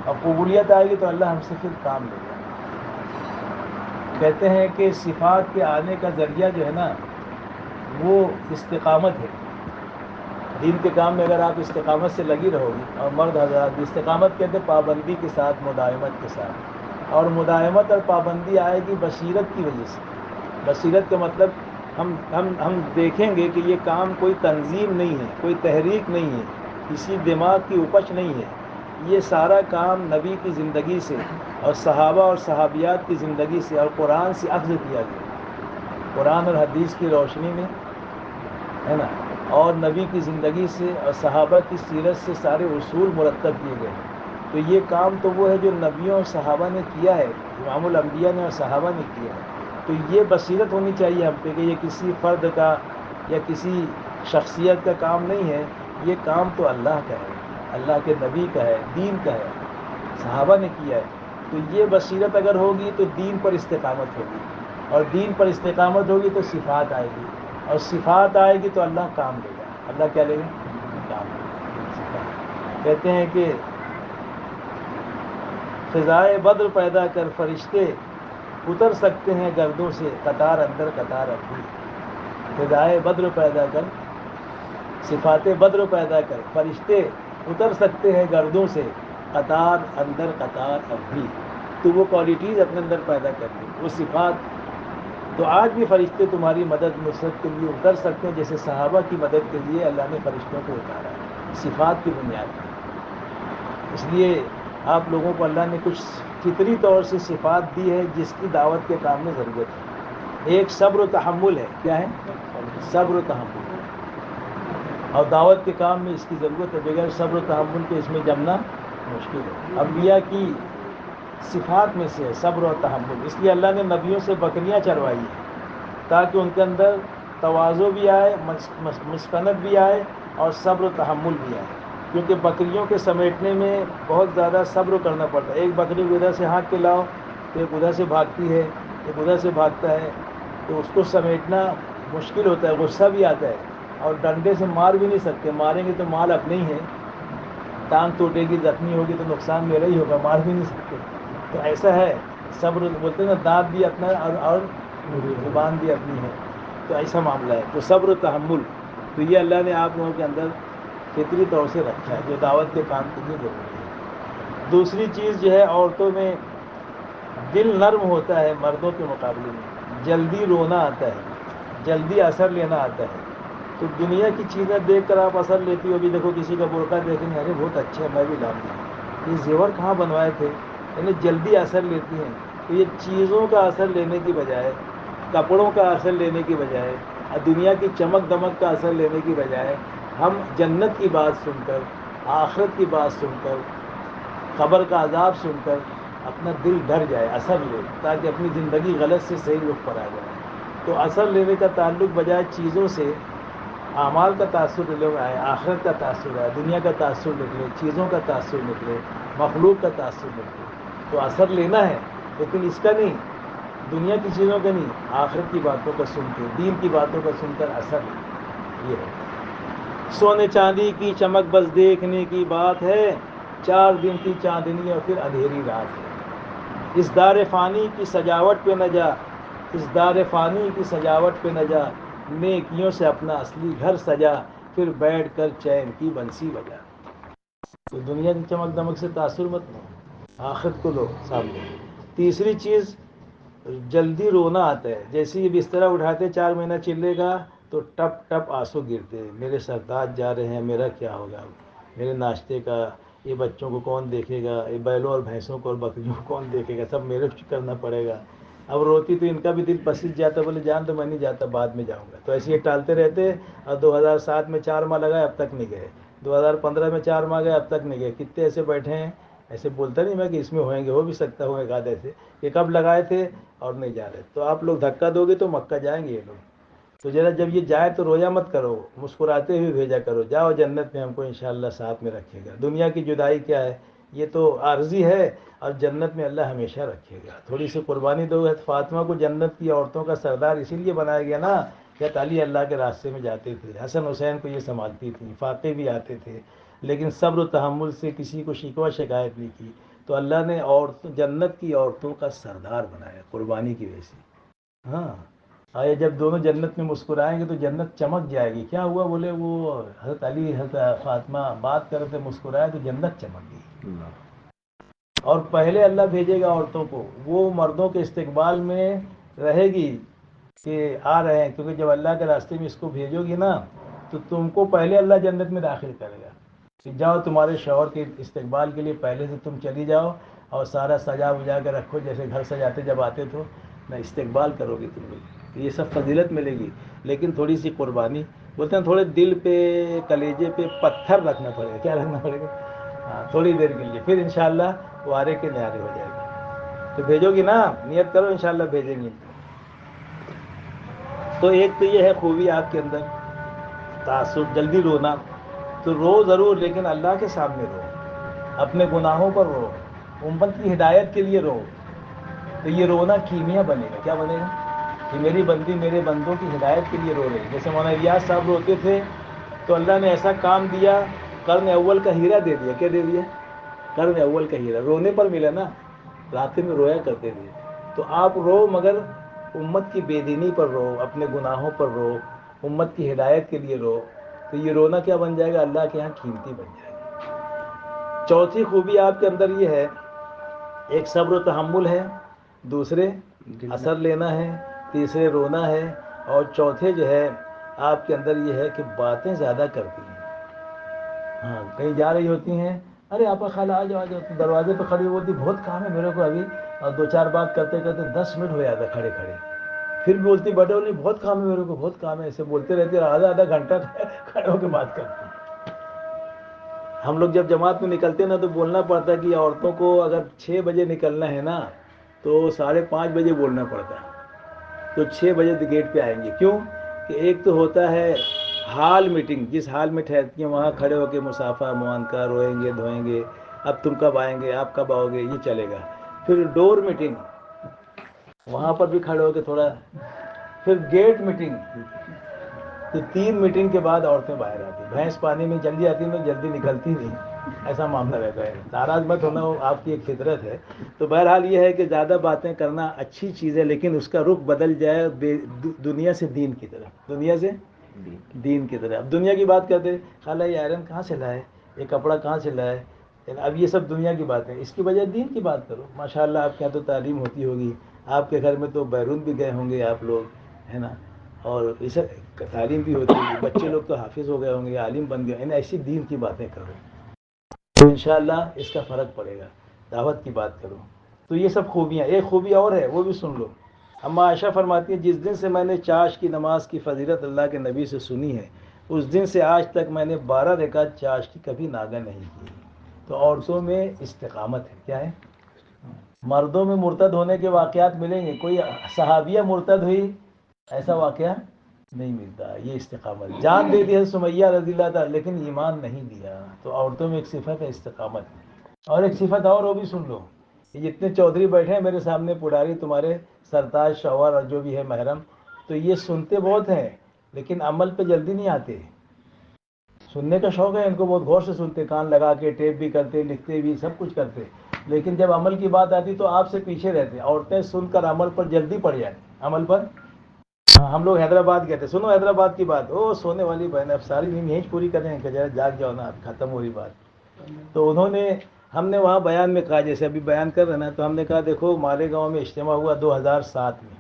اور قبولیت آئے گی تو اللہ ہم سے پھر کام لے گا۔ کہتے ہیں کہ صفات کے آنے کا ذریعہ جو ہے نا وہ استقامت ہے۔ دین کے کام میں اگر آپ استقامت سے لگی رہو گی، اور مرد حضرات بھی استقامت کہتے ہیں پابندی کے ساتھ، مداومت کے ساتھ، اور مداومت اور پابندی آئے گی بصیرت کی وجہ سے۔ بصیرت کا مطلب ہم دیکھیں گے کہ یہ کام کوئی تنظیم نہیں ہے، کوئی تحریک نہیں ہے، کسی دماغ کی اپج نہیں ہے، یہ سارا کام نبی کی زندگی سے اور صحابہ اور صحابیات کی زندگی سے اور قرآن سے اخذ کیا گیا، قرآن اور حدیث کی روشنی میں، ہے نا، اور نبی کی زندگی سے اور صحابہ کی سیرت سے سارے اصول مرتب کیے گئے ہیں۔ تو یہ کام تو وہ ہے جو نبیوں اور صحابہ نے کیا ہے، امام الانبیاء نے اور صحابہ نے کیا ہے۔ تو یہ بصیرت ہونی چاہیے ہم پہ کہ یہ کسی فرد کا یا کسی شخصیت کا کام نہیں ہے، یہ کام تو اللہ کا ہے، اللہ کے نبی کا ہے، دین کا ہے، صحابہ نے کیا ہے۔ تو یہ بصیرت اگر ہوگی تو دین پر استقامت ہوگی، اور دین پر استقامت ہوگی تو صفات آئے گی، اور صفات آئے گی تو اللہ کام لے گا۔ اللہ کیا لے گا؟ کام لے گا۔ کہتے ہیں کہ فضائے بدر پیدا کر فرشتے اتر سکتے ہیں گردوں سے، قطار اندر قطار اب بھی۔ فضائے بدر پیدا کر، صفات بدر پیدا کر، فرشتے اتر سکتے ہیں گردوں سے، قطار اندر قطار اب بھی۔ تو وہ کوالٹیز اپنے اندر پیدا کر لی، وہ صفات۔ تو آج بھی فرشتے تمہاری مدد نصرت کے لیے اتر سکتے ہیں، جیسے صحابہ کی مدد کے لیے اللہ نے فرشتوں کو اتارا ہے، صفات کی بنیاد پر۔ اس لیے آپ لوگوں کو اللہ نے کچھ فطری طور سے صفات دی ہے جس کی دعوت کے کام میں ضرورت ہے۔ ایک صبر و تحمل ہے، کیا ہے؟ صبر و تحمل، اور دعوت کے کام میں اس کی ضرورت ہے۔ بغیر صبر و تحمل کے اس میں جمنا مشکل ہے۔ انبیاء کی صفات میں سے ہے صبر و تحمل۔ اس لیے اللہ نے نبیوں سے بکریاں چروائی ہیں تاکہ ان کے اندر تواضع بھی آئے، مسکنت بھی آئے، اور صبر و تحمل بھی آئے، کیونکہ بکریوں کے سمیٹنے میں بہت زیادہ صبر کرنا پڑتا ہے۔ ایک بکری کو ادھر سے ہانک کے لاؤ تو ایک ادھر سے بھاگتی ہے، ایک ادھر سے بھاگتا ہے، تو اس کو سمیٹنا مشکل ہوتا ہے، غصہ بھی آتا ہے، اور ڈنڈے سے مار بھی نہیں سکتے، ماریں گے تو مال اپنے ہی ہے، ٹانگ ٹوٹے گی، زخمی ہوگی تو نقصان میرا ہی ہوگا، مار بھی نہیں سکتے۔ تو ایسا ہے، صبر بولتے ہیں نا، دانت بھی اپنا اور زبان بھی اپنی ہے، تو ایسا معاملہ ہے۔ تو صبر و تحمل، تو یہ اللہ نے آپ لوگوں کے اندر فطری طور سے رکھا ہے، جو دعوت کے کام کے لیے ضروری ہے۔ دوسری چیز جو ہے، عورتوں میں دل نرم ہوتا ہے مردوں کے مقابلے میں، جلدی رونا آتا ہے، جلدی اثر لینا آتا ہے۔ تو دنیا کی چیزیں دیکھ کر آپ اثر لیتی ہو، ابھی دیکھو کسی کا برقع دیکھیں گے، ارے بہت اچھا ہے، میں بھی لاؤں گی، یہ زیور کہاں بنوائے تھے، یعنی جلدی اثر لیتی ہیں۔ تو یہ چیزوں کا اثر لینے کی بجائے، کپڑوں کا اثر لینے کی بجائے، دنیا کی چمک دمک کا اثر لینے کی بجائے، ہم جنت کی بات سن کر، آخرت کی بات سن کر، قبر کا عذاب سن کر اپنا دل ڈر جائے، اثر لے، تاکہ اپنی زندگی غلط سے صحیح رخ پر آ جائے۔ تو اثر لینے کا تعلق بجائے چیزوں سے، اعمال کا تاثر لوگ آئے، آخرت کا تاثر آئے، دنیا کا تاثر نکلے، چیزوں کا تاثر نکلے، مخلوق کا تاثر نکلے۔ تو اثر لینا ہے، لیکن اس کا نہیں، دنیا کی چیزوں کا نہیں، آخرت کی باتوں کا سن کے، دین کی باتوں کا سن کر اثر لے۔ یہ ہے سونے چاندی کی چمک بس دیکھنے کی بات ہے، 4 دن کی چاندنی اور پھر اندھیری رات ہے۔ اس دار فانی کی سجاوٹ پہ نہ جا، اس دار فانی کی سجاوٹ پہ نہ جا، نیکیوں سے اپنا اصلی گھر سجا، پھر بیٹھ کر چین کی بنسی بجا۔ تو دنیا کی چمک دمک سے تاثر مت لو، آخرت کو لو سامنے۔ تیسری چیز، جلدی رونا آتا ہے، جیسے یہ بسترا اٹھاتے 4 مہینہ چلے گا تو ٹپ ٹپ آنسو گرتے ہیں، میرے سردار جا رہے ہیں، میرا کیا ہوگا، میرے ناشتے کا، یہ بچوں کو کون دیکھے گا، یہ بیلوں اور بھینسوں کو اور بکریوں کو کون دیکھے گا، سب میرے کرنا پڑے گا۔ اب روتی تو ان کا بھی دل پسیج جاتا، بولے جان تو میں نہیں جاتا، بعد میں جاؤں گا۔ تو ایسے یہ ٹالتے رہتے، اور 2007 میں 4 ماہ لگائے، اب تک نہیں گئے، 2015 میں 4 ماہ گئے، اب تک نہیں گئے۔ کتنے ایسے بیٹھے ہیں، ایسے بولتا نہیں میں کہ اس میں ہوئیں گے، ہو بھی سکتا ہوں ایک آدھ ایسے کہ کب لگائے تھے اور نہیں جا رہے۔ تو آپ لوگ دھکا دو گے تو مکہ جائیں گے یہ لوگ۔ تو ذرا جب یہ جائے تو رویا مت کرو، مسکراتے ہوئے بھیجا کرو، جاؤ جنت میں ہم کو انشاءاللہ ساتھ میں رکھے گا۔ دنیا کی جدائی کیا ہے، یہ تو عارضی ہے، اور جنت میں اللہ ہمیشہ رکھے گا۔ تھوڑی سی قربانی دو گے۔ فاطمہ کو جنت کی عورتوں کا سردار اسی لیے بنایا گیا نا کہ علی اللہ کے راستے میں جاتے تھے، حسن حسین کو یہ سنبھالتی تھی، فاقے بھی آتے تھے، لیکن صبر و تحمل سے کسی کو شکوہ شکایت نہیں کی، تو اللہ نے جنت کی عورتوں کا سردار بنایا قربانی کی وجہ سے۔ ہاں، آئے جب دونوں جنت میں مسکرائیں گے تو جنت چمک جائے گی۔ کیا ہوا، بولے وہ حضرت علی حضرت فاطمہ بات کر رہے تھے، مسکرائے تو جنت چمک گئی۔ اور پہلے اللہ بھیجے گا عورتوں کو، وہ مردوں کے استقبال میں رہے گی کہ آ رہے ہیں، کیونکہ جب اللہ کے راستے میں اس کو بھیجو گی نا تو تم کو پہلے اللہ جنت میں داخل کرے گا۔ کہ جاؤ تمہارے شوہر کے استقبال کے لیے پہلے سے تم چلی جاؤ اور سارا سجا بجا کے رکھو جیسے گھر سجاتے جب آتے تو نہ استقبال کرو گی تم لوگ، یہ سب فضیلت ملے گی، لیکن تھوڑی سی قربانی، بولتے ہیں تھوڑے دل پہ کلیجے پہ پتھر رکھنا پڑے گا، کیا رکھنا پڑے گا؟ ہاں تھوڑی دیر کے لیے، پھر انشاءاللہ وہ آرے کے نیارے ہو جائے گا۔ تو بھیجو گی نا، نیت کرو انشاءاللہ بھیجیں گے۔ تو ایک تو یہ ہے خوبی آپ کے اندر تعصب، جلدی رونا، تو رو ضرور لیکن اللہ کے سامنے رو، اپنے گناہوں پر رو، امت کی ہدایت کے لیے رو، تو یہ رونا کیمیا بنے گا۔ کیا بنے گا؟ کہ میری بندی میرے بندوں کی ہدایت کے لیے رو رہی، جیسے مولانا الیاس صاحب روتے تھے تو اللہ نے ایسا کام دیا، قرن اول کا ہیرا دے دیا۔ کیا دے دیا؟ قرن اول کا ہیرا، رونے پر ملا نا، راستے میں رویا کرتے تھے۔ تو آپ رو مگر امت کی بے دینی پر رو، اپنے گناہوں پر رو، امت کی ہدایت کے لیے رو، تو یہ رونا کیا بن جائے گا؟ اللہ کے یہاں قیمتی بن جائے گا۔ چوتھی خوبی آپ کے اندر یہ ہے، ایک صبر و تحمل ہے، دوسرے اثر لینا ہے، تیسرے رونا ہے، اور چوتھے جو ہے آپ کے اندر یہ ہے کہ باتیں زیادہ کرتی ہیں۔ ہاں کہیں جا رہی ہوتی ہیں، ارے آپ کا خالہ آ جاؤ آ جاؤ، تو دروازے پہ کھڑی ہوتی، بہت کام ہے میرے کو ابھی، اور دو چار بات کرتے کرتے 10 منٹ ہو جاتا کھڑے کھڑے، پھر بھی بولتی بیٹھے نہیں بہت کام ہے میرے کو، بہت کام ہے، ایسے بولتے رہتے، آدھا گھنٹہ کھڑے ہو کے بات کرتے ہیں۔ ہم لوگ جب جماعت میں نکلتے نا تو بولنا پڑتا ہے کہ عورتوں کو اگر 6 بجے نکلنا ہے نا تو 5:30 بجے بولنا پڑتا ہے، تو 6 بجے گیٹ پہ آئیں گے۔ کیوں کہ ایک تو ہوتا ہے ہال میٹنگ، جس حال میں ٹھہرتی ہیں وہاں کھڑے ہو کے مسافہ معانقہ، روئیں گے دھوئیں گے، اب تم کب آئیں گے، آپ کب آؤ گے، یہ چلے گا۔ پھر ڈور میٹنگ، وہاں پر بھی کھڑے ہو کے تھوڑا، پھر گیٹ میٹنگ، تو 3 میٹنگ کے بعد عورتیں باہر آتی، بھینس پانی میں جلدی آتی میں جلدی نکلتی نہیں، ایسا معاملہ رہتا ہے۔ ناراض مت ہونا، وہ آپ کی ایک فطرت ہے۔ تو بہرحال یہ ہے کہ زیادہ باتیں کرنا اچھی چیز ہے، لیکن اس کا رخ بدل جائے دنیا سے دین کی طرف، دنیا سے دین کی طرف۔ اب دنیا کی بات کرتے، خالہ یہ آئرن کہاں سے لائے، یہ کپڑا کہاں سے لائے، اب یہ سب دنیا کی باتیں، اس کی بجائے دین کی بات کرو۔ ماشاءاللہ آپ کے یہاں تو تعلیم ہوتی ہوگی، آپ کے گھر میں تو بیرون بھی گئے ہوں گے آپ لوگ، ہے نا، اور اسے تعلیم بھی ہوتی ہے، بچے لوگ تو حافظ ہو گئے ہوں گے، عالم بن گئے، یعنی ایسی دین کی باتیں کرو تو انشاءاللہ اس کا فرق پڑے گا۔ دعوت کی بات کرو، تو یہ سب خوبیاں۔ ایک خوبی اور ہے، وہ بھی سن لو۔ اما عائشہ فرماتی ہیں جس دن سے میں نے چاش کی نماز کی فضیلت اللہ کے نبی سے سنی ہے، اس دن سے آج تک میں نے 12 رکعت چاش کی کبھی ناگہ نہیں کی۔ تو عورتوں میں استقامت ہے، کیا ہے؟ مردوں میں مرتد ہونے کے واقعات ملیں گے، کوئی صحابیہ مرتد ہوئی ایسا واقعہ نہیں ملتا۔ یہ استقامت، جان دے دی ہے سمیہ رضی اللہ تعالیٰ لیکن ایمان نہیں دیا۔ تو عورتوں میں ایک صفت ہے استقامت۔ اور ایک صفت اور، وہ بھی سن لو، یہ جتنے چودھری بیٹھے ہیں میرے سامنے، پڑاری تمہارے سرتاج شوہر اور جو بھی ہے محرم، تو یہ سنتے بہت ہیں لیکن عمل پہ جلدی نہیں آتے۔ سننے کا شوق ہے ان کو، بہت غور سے سنتے، کان لگا کے ٹیپ بھی کرتے، لکھتے بھی، سب کچھ کرتے، لیکن جب عمل کی بات آتی تو آپ سے پیچھے رہتے۔ عورتیں سن کر عمل پر جلدی پڑ جاتی، عمل پر۔ ہاں ہم لوگ حیدرآباد گئے تھے، سنو حیدرآباد کی بات، او سونے والی بہن، اب ساری نیند یہیں پوری کریں کہ ذرا جاگ جاؤ نا، اب ختم ہو رہی بات۔ تو انہوں نے، ہم نے وہاں بیان میں کہا، جیسے ابھی بیان کر رہے نا، تو ہم نے کہا دیکھو مالیگاؤں میں اجتماع ہوا 2007 میں،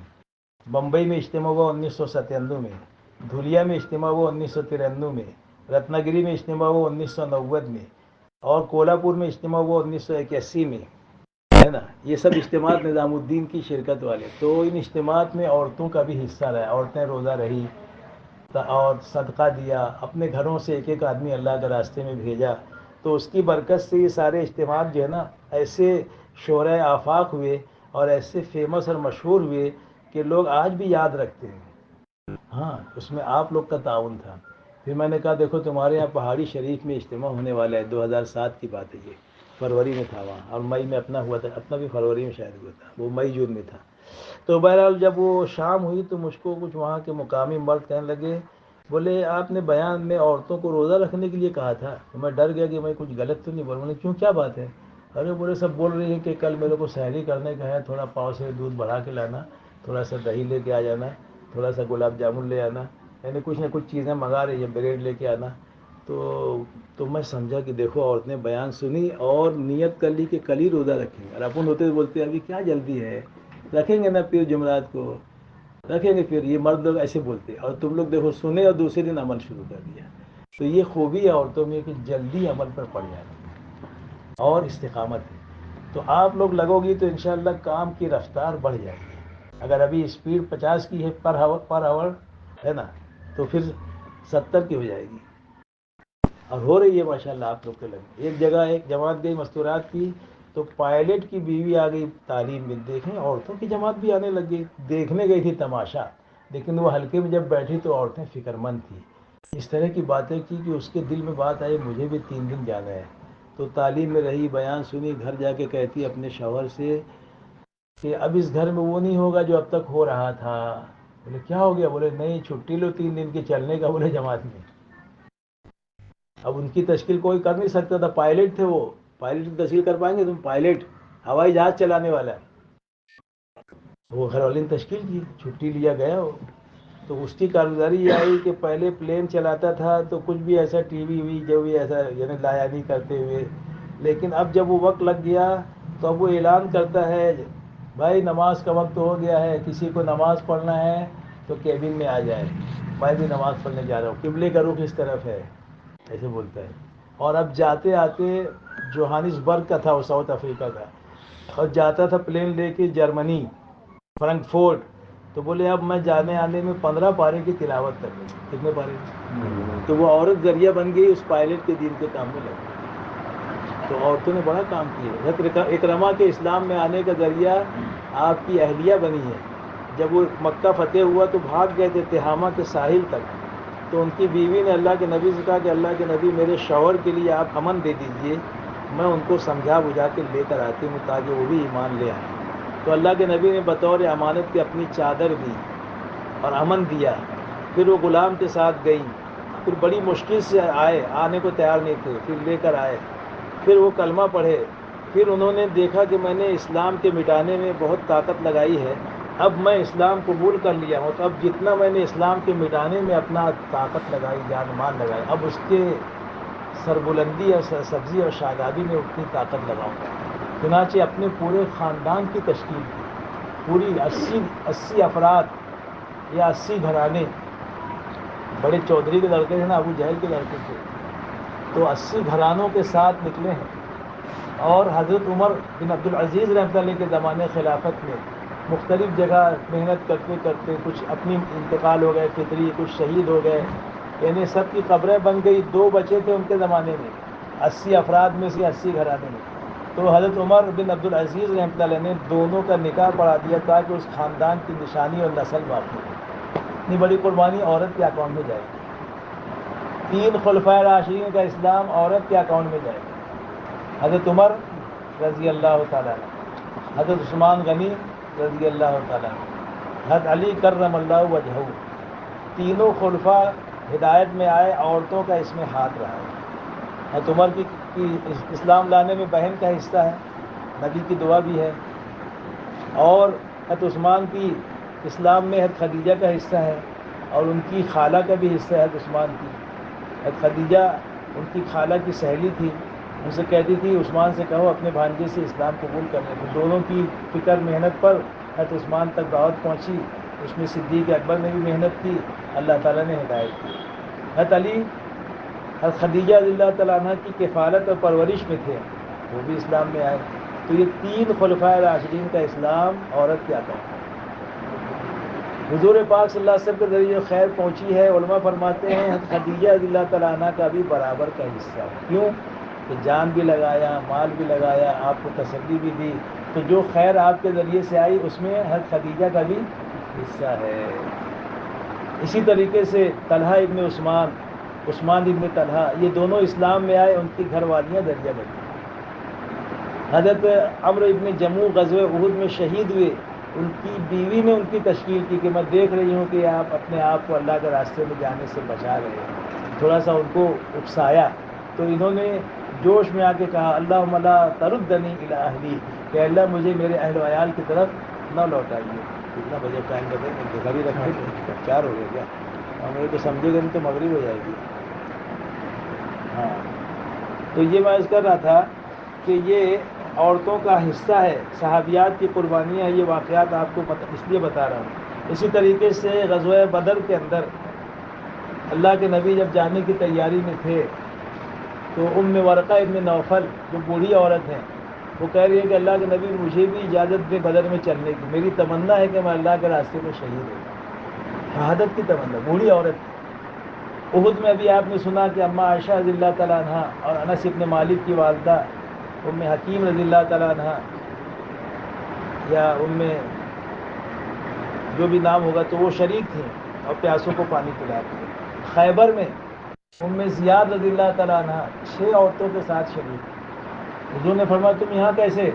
بمبئی میں اجتماع ہوا 1997 میں، دھولیا میں اجتماع ہوا 1993 میں، رتنا گری میں اجتماع ہوا 1990 میں، اور کولہاپور میں اجتماع ہوا 1981 میں، ہے نا۔ یہ سب اجتماعات نظام الدین کی شرکت والے، تو ان اجتماعات میں عورتوں کا بھی حصہ رہا، عورتیں روزہ رہی اور صدقہ دیا، اپنے گھروں سے ایک ایک آدمی اللہ کے راستے میں بھیجا، تو اس کی برکت سے یہ سارے اجتماعات جو ہے نا ایسے شہرۂ آفاق ہوئے اور ایسے فیمس اور مشہور ہوئے کہ لوگ آج بھی یاد رکھتے ہیں۔ ہاں اس میں آپ لوگ کا تعاون تھا۔ پھر میں نے کہا دیکھو تمہارے یہاں پہاڑی شریف میں اجتماع ہونے والا ہے، 2007 کی بات ہے، یہ فروری میں تھا وہاں، اور مئی میں اپنا ہوا تھا، اپنا بھی فروری میں شاید ہوا تھا، وہ مئی جون میں تھا۔ تو بہرحال جب وہ شام ہوئی تو مجھ کو کچھ وہاں کے مقامی مرد کہنے لگے، بولے آپ نے بیان میں عورتوں کو روزہ رکھنے کے لیے کہا تھا۔ تو میں ڈر گیا کہ میں کچھ غلط تو نہیں بول رہا، کیوں کیا بات ہے؟ ارے بولے سب بول رہی ہیں کہ کل میرے کو سحری کرنے کا ہے، تھوڑا پاؤ سے دودھ بڑھا کے لانا، تھوڑا سا دہی لے کے آ جانا، تھوڑا سا گلاب جامن لے آنا، یعنی کچھ نہ کچھ چیزیں منگا رہی ہیں، بریڈ لے کے آنا۔ تو میں سمجھا کہ دیکھو عورت نے بیان سنی اور نیت کر لی کہ کل ہی روزہ رکھیں گے، اور اپن ہوتے بولتے ابھی کیا جلدی ہے، رکھیں گے نا پھر جمعرات کو رکھیں گے، پھر یہ مرد لوگ ایسے بولتے، اور تم لوگ دیکھو سنے اور دوسرے دن عمل شروع کر دیا۔ تو یہ خوبی ہے عورتوں میں کہ جلدی عمل پر پڑ جاتی ہے اور استقامت ہے. تو آپ لوگ لگو گی تو انشاءاللہ کام کی رفتار بڑھ جائے گی. اگر ابھی اسپیڈ 50 کی ہے پر آور ہے نا، تو پھر 70 کی ہو جائے گی. اور ہو رہی ہے ماشاءاللہ آپ لوگ کے لگے. ایک جگہ ایک جماعت گئی مستورات کی، تو پائلٹ کی بیوی آ گئی تعلیم میں. دیکھیں عورتوں کی جماعت بھی آنے لگ گئی. دیکھنے گئی تھی تماشا، لیکن وہ حلقے میں جب بیٹھی تو عورتیں فکر مند تھیں. اس طرح کی باتیں کی کہ اس کے دل میں بات آئی مجھے بھی 3 دن جانا ہے. تو تعلیم میں رہی، بیان سنی، گھر جا کے کہتی اپنے شوہر سے کہ اب اس گھر میں وہ نہیں ہوگا جو اب تک ہو رہا تھا. بولے کیا ہو گیا؟ بولے نہیں چھٹی لو 3 دن کی چلنے کا. بولے جماعت میں اب ان کی تشکیل کوئی کر نہیں سکتا تھا. پائلٹ تھے وہ. پائلٹ کی تشکیل کر پائیں گے تم؟ پائلٹ ہوائی جہاز چلانے والا ہے. وہ گھر والے نے تشکیل کی، چھٹی لیا گیا وہ. تو اس کی کارگزاری یہ آئی کہ پہلے پلین چلاتا تھا تو کچھ بھی ایسا ٹی وی وی جو بھی ایسا یعنی لایا نہیں کرتے ہوئے. لیکن اب جب وہ وقت لگ گیا تو اب وہ اعلان کرتا ہے بھائی نماز کا وقت ہو گیا ہے، کسی کو نماز پڑھنا ہے تو کیبن میں آ جائے، میں بھی نماز پڑھنے جا رہا ہوں، قبلے کا رخ اس طرف ہے، ایسے بولتا ہے. اور اب جاتے آتے جوہانسبرگ کا تھا وہ، ساؤتھ افریقہ کا، اور جاتا تھا پلین لے کے جرمنی فرنکفورٹ. تو بولے اب میں جانے آنے میں 15 پارے کی تلاوت کر لوں. کتنے پارے؟ تو وہ عورت ذریعہ بن گئی اس پائلٹ کے دین کے کام میں لگ گئی. تو عورتوں نے بڑا کام کیا. حضرت اکرمہ کے اسلام میں آنے کا ذریعہ آپ کی اہلیہ بنی ہے. جب وہ مکہ فتح ہوا تو بھاگ گئے تھے تہامہ کے ساحل تک. تو ان کی بیوی نے اللہ کے نبی سے کہا کہ اللہ کے نبی میرے شوہر کے لیے آپ امن دے دیجئے، میں ان کو سمجھا بجھا کے لے کر آتی ہوں تاکہ وہ بھی ایمان لے آئیں. تو اللہ کے نبی نے بطور امانت کے اپنی چادر دی اور امن دیا. پھر وہ غلام کے ساتھ گئی. پھر بڑی مشکل سے آئے، آنے کو تیار نہیں تھے، پھر لے کر آئے. پھر وہ کلمہ پڑھے. پھر انہوں نے دیکھا کہ میں نے اسلام کے مٹانے میں بہت طاقت لگائی ہے، اب میں اسلام قبول کر لیا ہوں، تو اب جتنا میں نے اسلام کے مٹانے میں اپنا طاقت لگائی، جان مال لگائی، اب اس کے سربلندی اور سرسبزی اور شادابی میں اتنی طاقت لگاؤں گا. چنانچہ اپنے پورے خاندان کی تشکیل کی. پوری 80 افراد یا 80 گھرانے. بڑے چودھری کے لڑکے تھے نا، ابو جہل کے لڑکے تھے. تو 80 گھرانوں کے ساتھ نکلے ہیں. اور حضرت عمر بن عبدالعزیز رحمۃ اللہ کے زمانے خلافت میں مختلف جگہ محنت کرتے کرتے کچھ اپنی انتقال ہو گئے فطری، کچھ شہید ہو گئے، یعنی سب کی قبریں بن گئی. 2 بچے تھے ان کے زمانے میں 80 افراد میں سے 80 گھرانے میں. تو حضرت عمر بن عبدالعزیز رحمۃ اللہ نے دونوں کا نکاح پڑھا دیا تاکہ اس خاندان کی نشانی اور نسل باقی ہو. اتنی بڑی قربانی عورت کے اکاؤنٹ میں جائے گی. 3 خلفائے راشدین کا اسلام عورت کے اکاؤنٹ میں جائے گا. حضرت عمر رضی اللہ تعالیٰ عنہ، حضرت عثمان غنی رضی اللہ تعالیٰ عنہ، حضرت علی کرم اللہ وجہہ، تینوں خلفاء ہدایت میں آئے. عورتوں کا اس میں ہاتھ رہا ہے. حضرت عمر کی اسلام لانے میں بہن کا حصہ ہے، نبی کی دعا بھی ہے. اور حضرت عثمان کی اسلام میں حضرت خدیجہ کا حصہ ہے، اور ان کی خالہ کا بھی حصہ ہے. حضرت عثمان کی حضرت خدیجہ ان کی خالہ کی سہیلی تھی، ان سے کہتی تھی عثمان سے کہو اپنے بھانجے سے اسلام قبول کرنے کو. دونوں کی فکر محنت پر حضرت عثمان تک دعوت پہنچی. اس میں صدیق اکبر نے بھی محنت کی، اللہ تعالیٰ نے ہدایت کی. حضرت علی حضرت خدیجہ رضی اللہ تعالیٰ عنہ کی کفالت اور پرورش میں تھے، وہ بھی اسلام میں آئے. تو یہ 3 خلفائے راشدین کا اسلام عورت کیا تھا. حضور پاک صلی اللہ علیہ وسلم کے ذریعے جو خیر پہنچی ہے، علماء فرماتے ہیں حضرت خدیجہ رضی اللہ تعالیٰ عنہ کا بھی برابر کا حصہ ہے. کیوں کہ جان بھی لگایا، مال بھی لگایا، آپ کو تسلی بھی دی. تو جو خیر آپ کے ذریعے سے آئی اس میں حضرت خدیجہ کا بھی حصہ ہے. اسی طریقے سے طلحہ ابن عثمان ابن طلحہ، یہ دونوں اسلام میں آئے، ان کی گھر والیاں ذریعہ بنی. حضرت عمرو ابن جموع غزوہ احد میں شہید ہوئے، ان کی بیوی نے ان کی تشکیل کی کہ میں دیکھ رہی ہوں کہ آپ اپنے آپ کو اللہ کے راستے میں جانے سے بچا رہے ہیں. تھوڑا سا ان کو اکسایا تو انہوں نے جوش میں آ کے کہا اللہم لا تردنی الی اہلی، کہ اللہ مجھے میرے اہل و عیال کی طرف نہ لوٹائیے. کتنا بجے ٹائم لگے گھر ہی رکھے تھے، 4 ہو گئے کیا؟ ہمیں تو سمجھے گا نہیں تو مغرب ہو جائے گی. ہاں تو یہ میں عرض کر رہا تھا کہ یہ عورتوں کا حصہ ہے، صحابیات کی قربانیاں. یہ واقعات آپ کو اس لیے بتا رہا ہوں. اسی طریقے سے غزوہ بدر کے اندر اللہ کے نبی جب جانے کی تیاری میں تھے تو ام ورقہ ابن نوفل جو بوڑھی عورت ہیں وہ کہہ رہی ہے کہ اللہ کے نبی مجھے بھی اجازت دے بدر میں چلنے کی، میری تمنا ہے کہ میں اللہ کے راستے میں شہید ہوں۔ شہادت کی تمنا، بوڑھی عورت۔ احد میں ابھی آپ نے سنا کہ اماں عائشہ رضی اللہ تعالیٰ عنہ اور انس ابن مالک کی والدہ ام حکیم رضی اللہ تعالیٰ عنہ، یا ام جو بھی نام ہوگا، تو وہ شریک تھیں اور پیاسوں کو پانی پلاتی ہیں۔ خیبر میں ام زیاد رضی اللہ تعالیٰ عنہ 6 عورتوں کے ساتھ شریک تھی۔ حضور نے فرمایا تم یہاں کیسے؟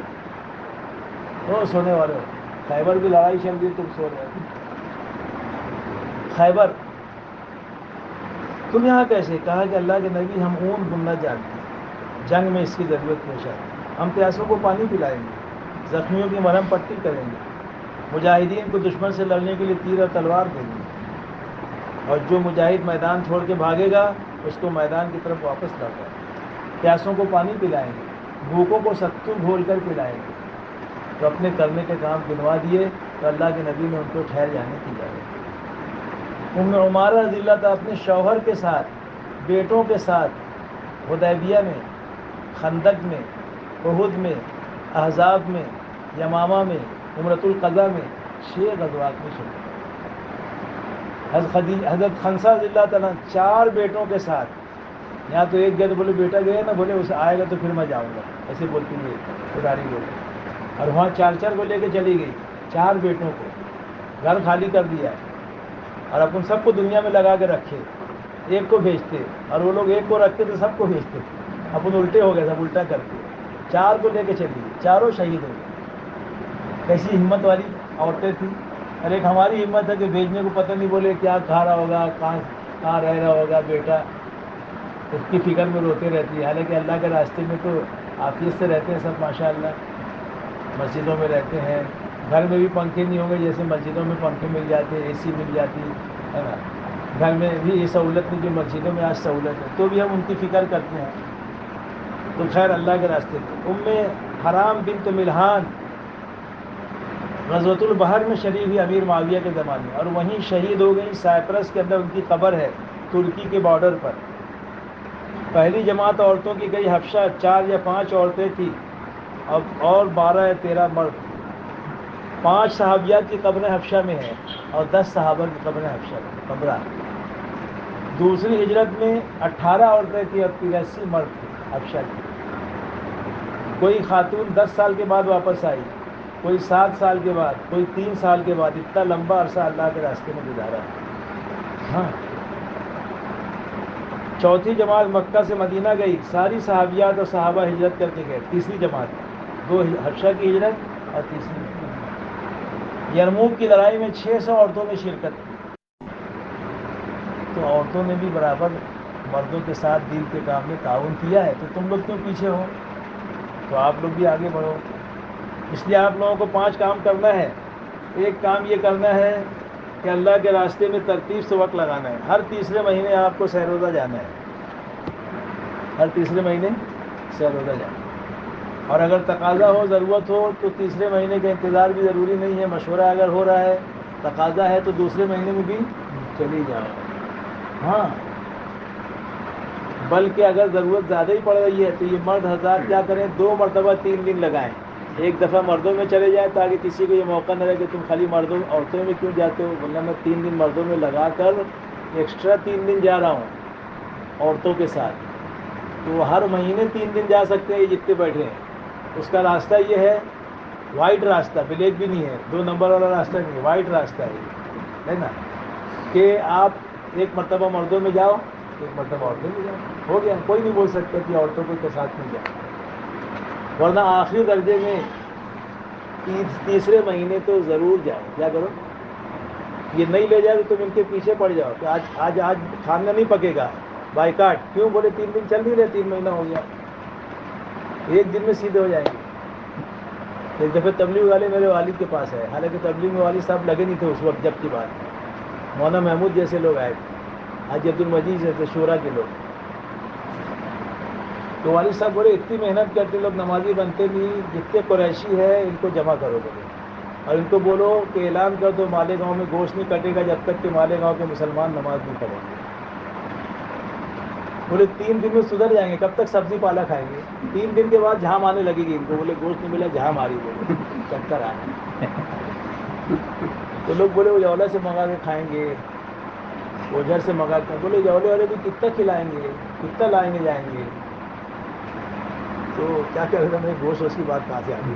تو سونے والے ہو، خیبر کی لڑائی چل رہی، تم سو رہے ہو۔ خیبر تم یہاں کیسے؟ کہا کہ اللہ کے نبی ہم اون بننا جانتے ہیں، جنگ میں اس کی ضرورت پیش آئی، ہم پیاسوں کو پانی پلائیں گے، زخمیوں کی مرہم پٹی کریں گے، مجاہدین کو دشمن سے لڑنے کے لیے تیر اور تلوار دیں گے، اور جو مجاہد میدان چھوڑ کے بھاگے گا اس کو میدان کی طرف واپس لوٹائیں گے، پیاسوں کو پانی پلائیں گے، بھوکوں کو ستو گھول کر پلائیں گے۔ تو اپنے کرنے کے کام گنوا دیے تو اللہ کے نبی نے ان کو ٹھہر جانے کی اجازت دی۔ ام عمارہ رضی اللہ تعالیٰ اپنے شوہر کے ساتھ، بیٹوں کے ساتھ حدیبیہ میں، خندق میں، احد میں، احزاب میں، یمامہ میں، عمرۃ القضا میں 6 غزوات میں شریک۔ حضرت خنسہ رضی اللہ تعالیٰ 4 بیٹوں کے ساتھ، یہاں تو ایک گیا تو بولے بیٹا گیا نا، بولے اسے آئے گا تو پھر میں جاؤں گا، ایسے بولتی ہوئی پرانی بولے، اور وہاں 4 کو لے کے چلی گئی، 4 بیٹوں کو، گھر خالی کر دیا، اور اپن سب کو دنیا میں لگا کے رکھے، ایک کو بھیجتے، اور وہ لوگ ایک کو رکھتے تو سب کو بھیجتے، اپن الٹے ہو گئے، سب الٹا کرتے، 4 کو لے کے چلی گئی، 4 شہید ہو گئے۔ کیسی ہمت والی عورتیں تھیں۔ اور ایک ہماری ہمت ہے کہ بھیجنے کو پتہ نہیں، بولے کیا کھا رہا ہوگا، کہاں رہ رہا ہوگا بیٹا، اس کی فکر میں روتے رہتی ہے۔ حالانکہ اللہ کے راستے میں تو عافیت سے رہتے ہیں سب، ماشاءاللہ، مسجدوں میں رہتے ہیں، گھر میں بھی پنکھے نہیں ہوں گے جیسے مسجدوں میں پنکھے مل جاتے، اے سی مل جاتی ہے نا، گھر میں بھی یہ سہولت نہیں جو مسجدوں میں آج سہولت ہے، تو بھی ہم ان کی فکر کرتے ہیں۔ تو خیر اللہ کے راستے میں ام حرام بنت ملحان غزوۃ البحر میں شریک ہوئی امیر معاویہ کے زمانے، اور وہیں شہید ہو گئی۔ سائپرس کے اندر ان کی قبر ہے، ترکی کے بارڈر پر۔ پہلی جماعت عورتوں کی گئی حبشہ، 4 یا 5 عورتیں تھیں، اور 12 یا 13 مرد۔ 5 صحابیات کی قبریں حبشہ میں ہیں، اور 10 صحابہ کی قبریں حبشہ میں، 15۔ دوسری ہجرت میں 18 عورتیں تھیں اور 83 مرد تھے حبشہ کی۔ کوئی خاتون 10 سال کے بعد واپس آئی، کوئی 7 سال کے بعد، کوئی 3 سال کے بعد، اتنا لمبا عرصہ اللہ کے راستے میں گزارا۔ ہاں، چوتھی جماعت مکہ سے مدینہ گئی، ساری صحابیات اور صحابہ ہجرت کر کے گئے۔ تیسری جماعت، 2 حبشہ کی ہجرت اور تیسری یرموک کی لڑائی میں 600 عورتوں نے شرکت کی۔ تو عورتوں نے بھی برابر مردوں کے ساتھ دین کے کام میں تعاون کیا ہے، تو تم لوگ کیوں پیچھے ہو؟ تو آپ لوگ بھی آگے بڑھو۔ اس لیے آپ لوگوں کو 5 کام کرنا ہے۔ ایک کام یہ کرنا ہے کہ اللہ کے راستے میں ترتیب سے وقت لگانا ہے۔ ہر تیسرے مہینے آپ کو سہ روزہ جانا ہے، ہر تیسرے مہینے سہ روزہ جانا ہے۔ اور اگر تقاضا ہو، ضرورت ہو، تو تیسرے مہینے کا انتظار بھی ضروری نہیں ہے، مشورہ اگر ہو رہا ہے، تقاضا ہے، تو دوسرے مہینے میں بھی چلی جاؤ۔ ہاں، بلکہ اگر ضرورت زیادہ ہی پڑ رہی ہے تو یہ مرد حضرات کیا کریں، 2 مرتبہ 3 دن لگائیں۔ ایک دفعہ مردوں میں چلے جائیں تاکہ کسی کو یہ موقع نہ رہے کہ تم خالی عورتوں میں کیوں جاتے ہو، ورنہ میں 3 دن مردوں میں لگا کر ایکسٹرا 3 دن جا رہا ہوں عورتوں کے ساتھ۔ تو ہر مہینے 3 دن جا سکتے ہیں جتنے بیٹھے ہیں۔ اس کا راستہ یہ ہے، وائٹ راستہ، بلیک بھی نہیں ہے، 2 نمبر والا راستہ نہیں ہے، وائٹ راستہ ہے نا، کہ آپ ایک مرتبہ مردوں میں جاؤ، ایک مرتبہ عورتوں میں جاؤ، ہو گیا۔ کوئی نہیں بول سکتا کہ عورتوں کو کے ساتھ نہیں جاؤ، ورنہ آخری درجے میں تیسرے مہینے تو ضرور جاؤ۔ کیا کرو، یہ نہیں لے جائے تو تم ان کے پیچھے پڑ جاؤ کہ آج کھانا نہیں پکے گا، بائیکاٹ۔ کیوں؟ بولے 3 دن چل نہیں رہے، 3 مہینہ ہو گیا، ایک دن میں سیدھے ہو جائیں گے۔ ایک دفعہ تبلیغ والے میرے والد کے پاس آئے، حالانکہ تبلیغ میں والد صاحب لگے نہیں تھے اس وقت جب کی بات، مولانا محمود جیسے لوگ آئے تھے، حاجی عبد المجید جیسے شورا کے لوگ۔ تو والد صاحب بولے اتنی محنت کرتے لوگ، نمازی بنتے نہیں، جتنے قریشی ہے ان کو جمع کرو بولے، اور ان کو بولو کہ اعلان کر دو مالیگاؤں میں گوشت نہیں کٹے گا جب تک کہ مالیگاؤں کے مسلمان نماز نہیں پڑھیں گے۔ بولے 3 دن میں سدھر جائیں گے. کب تک سبزی پالا کھائیں گے؟ 3 دن کے بعد جھام آنے لگے گی ان کو. بولے گوشت نہیں ملا, جھام آ رہی, بولے چکر آنا. تو لوگ بولے وہ جولا سے منگا کے کھائیں گے, اوجھر سے منگا کے. بولے جولے والے بھی کتنا کھلائیں گے, کتنا لائیں گے جائیں گے. تو کیا کہہ رہے تھے, گوشت اس کی بات کہاں سے آ گئی.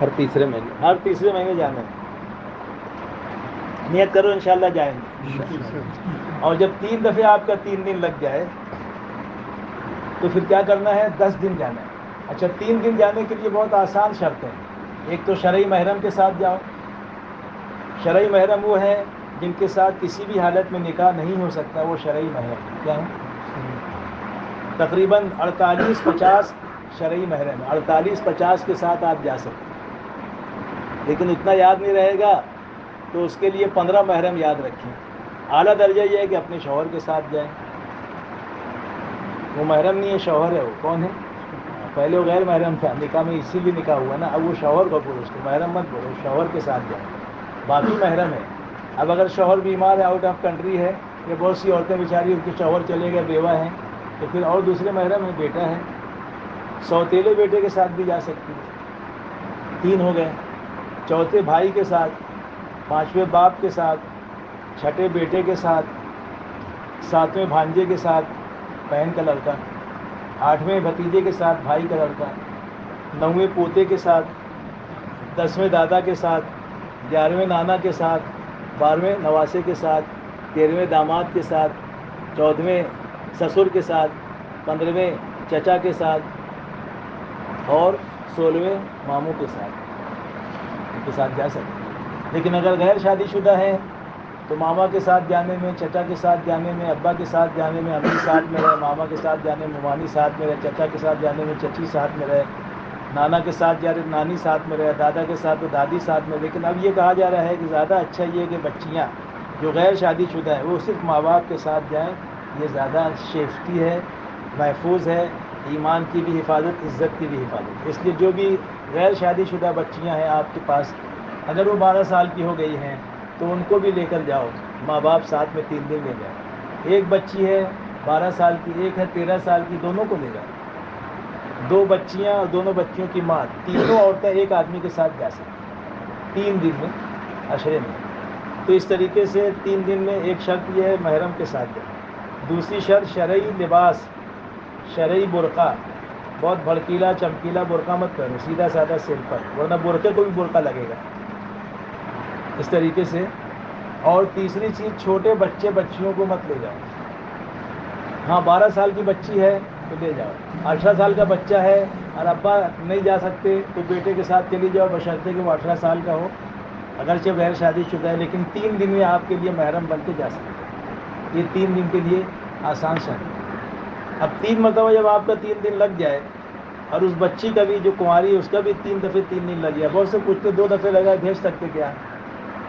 ہر تیسرے مہینے جانا ہے. نیت کرو انشاءاللہ جائیں گے. اور جب 3 دفعہ آپ کا 3 دن لگ جائے تو پھر کیا کرنا ہے, 10 دن جانا ہے. اچھا 3 دن جانے کے لیے بہت آسان شرط ہے. ایک تو شرعی محرم کے ساتھ جاؤ. شرعی محرم وہ ہے جن کے ساتھ کسی بھی حالت میں نکاح نہیں ہو سکتا, وہ شرعی محرم کیا ہے. تقریباً 48-50 شرعی محرم ہے. 48-50 کے ساتھ آپ جا سکتے. لیکن اتنا یاد نہیں رہے گا تو اس کے لیے 15 محرم یاد رکھیں. اعلیٰ درجہ یہ ہے کہ اپنے شوہر کے ساتھ جائیں. وہ محرم نہیں ہے, شوہر ہے. وہ کون ہے؟ پہلے وہ غیر محرم تھا, نکاح میں اسی لیے نکاح ہوا نا. اب وہ شوہر کو بولو, اس کو محرم مت بولو, شوہر کے ساتھ جائیں. باقی محرم ہے. اب اگر شوہر بیمار ہے, آؤٹ آف کنٹری ہے, یا بہت سی عورتیں بیچاری ان کے شوہر چلے گئے, بیوہ ہیں, تو پھر اور دوسرے محرم ہیں, بیٹا ہے, سوتیلے بیٹے کے ساتھ بھی جا سکتی ہے. 3 ہو گئے. چوتھے بھائی کے ساتھ, 5ویں باپ کے ساتھ, 6ٹھے بیٹے کے ساتھ, 7ویں بھانجے کے ساتھ بہن کا لڑکا, 8ویں بھتیجے کے ساتھ بھائی کا لڑکا, 9ویں پوتے کے ساتھ, 10ویں دادا کے ساتھ, 11ویں نانا کے ساتھ, 12ویں نواسے کے ساتھ, 13ویں داماد کے ساتھ, 14ویں سسر کے ساتھ, 15ویں چچا کے ساتھ, اور 16ویں ماموں کے ساتھ. ان کے ساتھ جا سکتے. لیکن اگر غیر شادی شدہ ہے تو ماما کے ساتھ جانے میں, چچا کے ساتھ جانے میں, ابا کے ساتھ جانے میں امی ساتھ میں رہے, ماما کے ساتھ جانے میں مامانی ساتھ میں رہے, چچا کے ساتھ جانے میں چچی ساتھ میں رہے, نانا کے ساتھ جانے نانی ساتھ میں رہے, دادا کے ساتھ تو دادی ساتھ میں. لیکن اب یہ کہا جا رہا ہے کہ زیادہ اچھا یہ کہ بچیاں جو غیر شادی شدہ ہیں وہ صرف ماں باپ کے ساتھ جائیں. یہ زیادہ سیفٹی ہے, محفوظ ہے, ایمان کی بھی حفاظت, عزت کی بھی حفاظت. اس لیے جو بھی غیر شادی شدہ بچیاں ہیں آپ کے پاس, اگر وہ 12 سال کی ہو گئی ہیں تو ان کو بھی لے کر جاؤ. ماں باپ ساتھ میں 3 دن لے جائیں. ایک بچی ہے 12 سال کی, ایک ہے 13 سال کی, دونوں کو لے جاؤ. 2 بچیاں اور دونوں بچیوں کی ماں, تینوں عورتیں ایک آدمی کے ساتھ جا سکتی 3 دن میں, عشرے میں. تو اس طریقے سے 3 دن میں ایک شرط یہ ہے محرم کے ساتھ جائیں. دوسری شرط شرعی لباس, شرعی برقع. بہت بھڑکیلا چمکیلا برقع مت کرو, سیدھا سادہ سمپل, ورنہ برقعے کو بھی برقع لگے گا. اس طریقے سے. اور تیسری چیز, چھوٹے بچے بچیوں کو مت لے جاؤ. ہاں 12 سال کی بچی ہے تو لے جاؤ. 18 سال کا بچہ ہے اور ابا نہیں جا سکتے تو بیٹے کے ساتھ چلی جاؤ, بشرطے کہ وہ 18 سال کا ہو, اگرچہ غیر شادی شدہ ہے, لیکن 3 دن میں آپ کے لیے محرم بن کے جا سکتے. یہ 3 دن کے لیے آسان شرط ہے. اب 3 مرتبہ جب آپ کا 3 دن لگ جائے, اور اس بچی کا بھی جو کنواری ہے اس کا بھی 3 دفعے 3 دن لگ گیا. بہت سے پوچھتے 2 دفعے لگا, بھیج سکتے کیا؟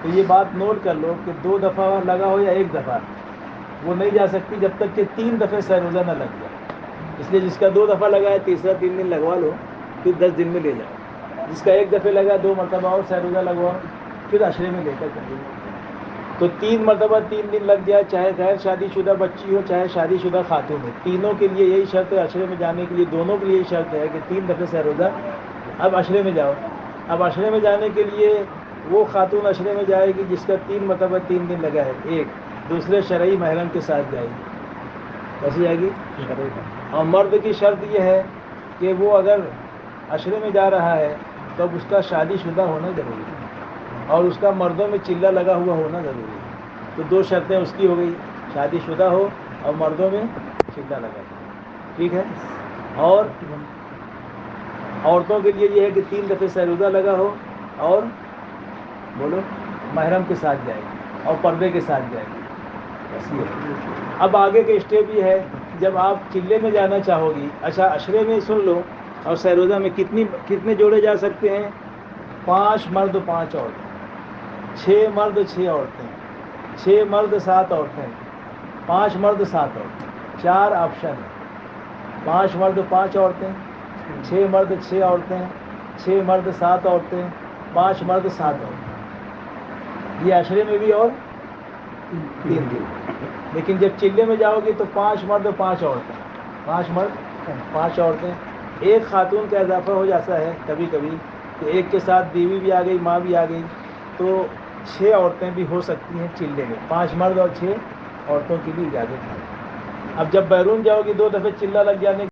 تو یہ بات نوٹ کر لو کہ 2 دفعہ لگا ہو یا 1 دفعہ, وہ نہیں جا سکتی جب تک کہ 3 دفعے سہروزہ نہ لگ جائے. اس لیے جس کا 2 دفعہ لگا ہے تیسرا 3 دن لگوا لو, پھر 10 دن میں لے جاؤ. جس کا 1 دفعہ لگا 2 مرتبہ اور سہروزہ لگواؤ, پھر عشرے میں لے کر چلے جاؤ. تو 3 مرتبہ 3 دن لگ جائے, چاہے غیر شادی شدہ بچی ہو چاہے شادی شدہ خاتون ہو, تینوں کے لیے یہی شرط ہے. عشرے میں جانے کے لیے دونوں کے لیے یہی شرط ہے کہ 3 دفعے سہروزہ. اب عشرے میں جاؤ. اب عشرے میں جانے کے لیے وہ خاتون عشرے میں جائے گی جس کا 3 مرتبہ 3 دن لگا ہے, ایک. دوسرے شرعی محرم کے ساتھ جائے گی. کیسے جائے گی؟ اور مرد کی شرط یہ ہے کہ وہ اگر عشرے میں جا رہا ہے تو اب اس کا شادی شدہ ہونا ضروری ہے, اور اس کا مردوں میں چلہ لگا ہوا ہونا ضروری ہے. تو 2 شرطیں اس کی ہو گئی, شادی شدہ ہو اور مردوں میں چلہ لگا ہو. ٹھیک ہے. اور عورتوں کے لیے یہ ہے کہ 3 دفعے سہروزہ لگا ہو اور بولو محرم کے ساتھ جائے گی اور پردے کے ساتھ جائے گی. اب آگے کے اسٹیپ یہ ہے, جب آپ چلے میں جانا چاہو گی, اچھا عشرے میں سن لو, اور سہروزہ میں کتنے جوڑے جا سکتے ہیں؟ 5 مرد 5 عورتیں, 6 مرد 6 عورتیں, 6 مرد 7 عورتیں, 5 مرد 7 عورتیں. 4 آپشن ہیں. 5 مرد 5 عورتیں, 6 مرد 6 عورتیں, 6 مرد 7 عورتیں, 5 مرد 7 عورتیں. یہ عشرے میں بھی اور 3 دن. لیکن جب چلے میں جاؤ گی تو 5 مرد 5 عورتیں, 5 مرد 5 عورتیں، ایک خاتون کا اضافہ ہو جاتا ہے کبھی کبھی کہ ایک کے ساتھ بیوی بھی آ گئی، ماں بھی آ گئی، تو 6 عورتیں بھی ہو سکتی ہیں چلے میں، 5 مرد اور 6 عورتوں کی بھی اجازت ہے۔ اب جب بیرون جاؤ گی 2 دفعے چلہ لگ جانے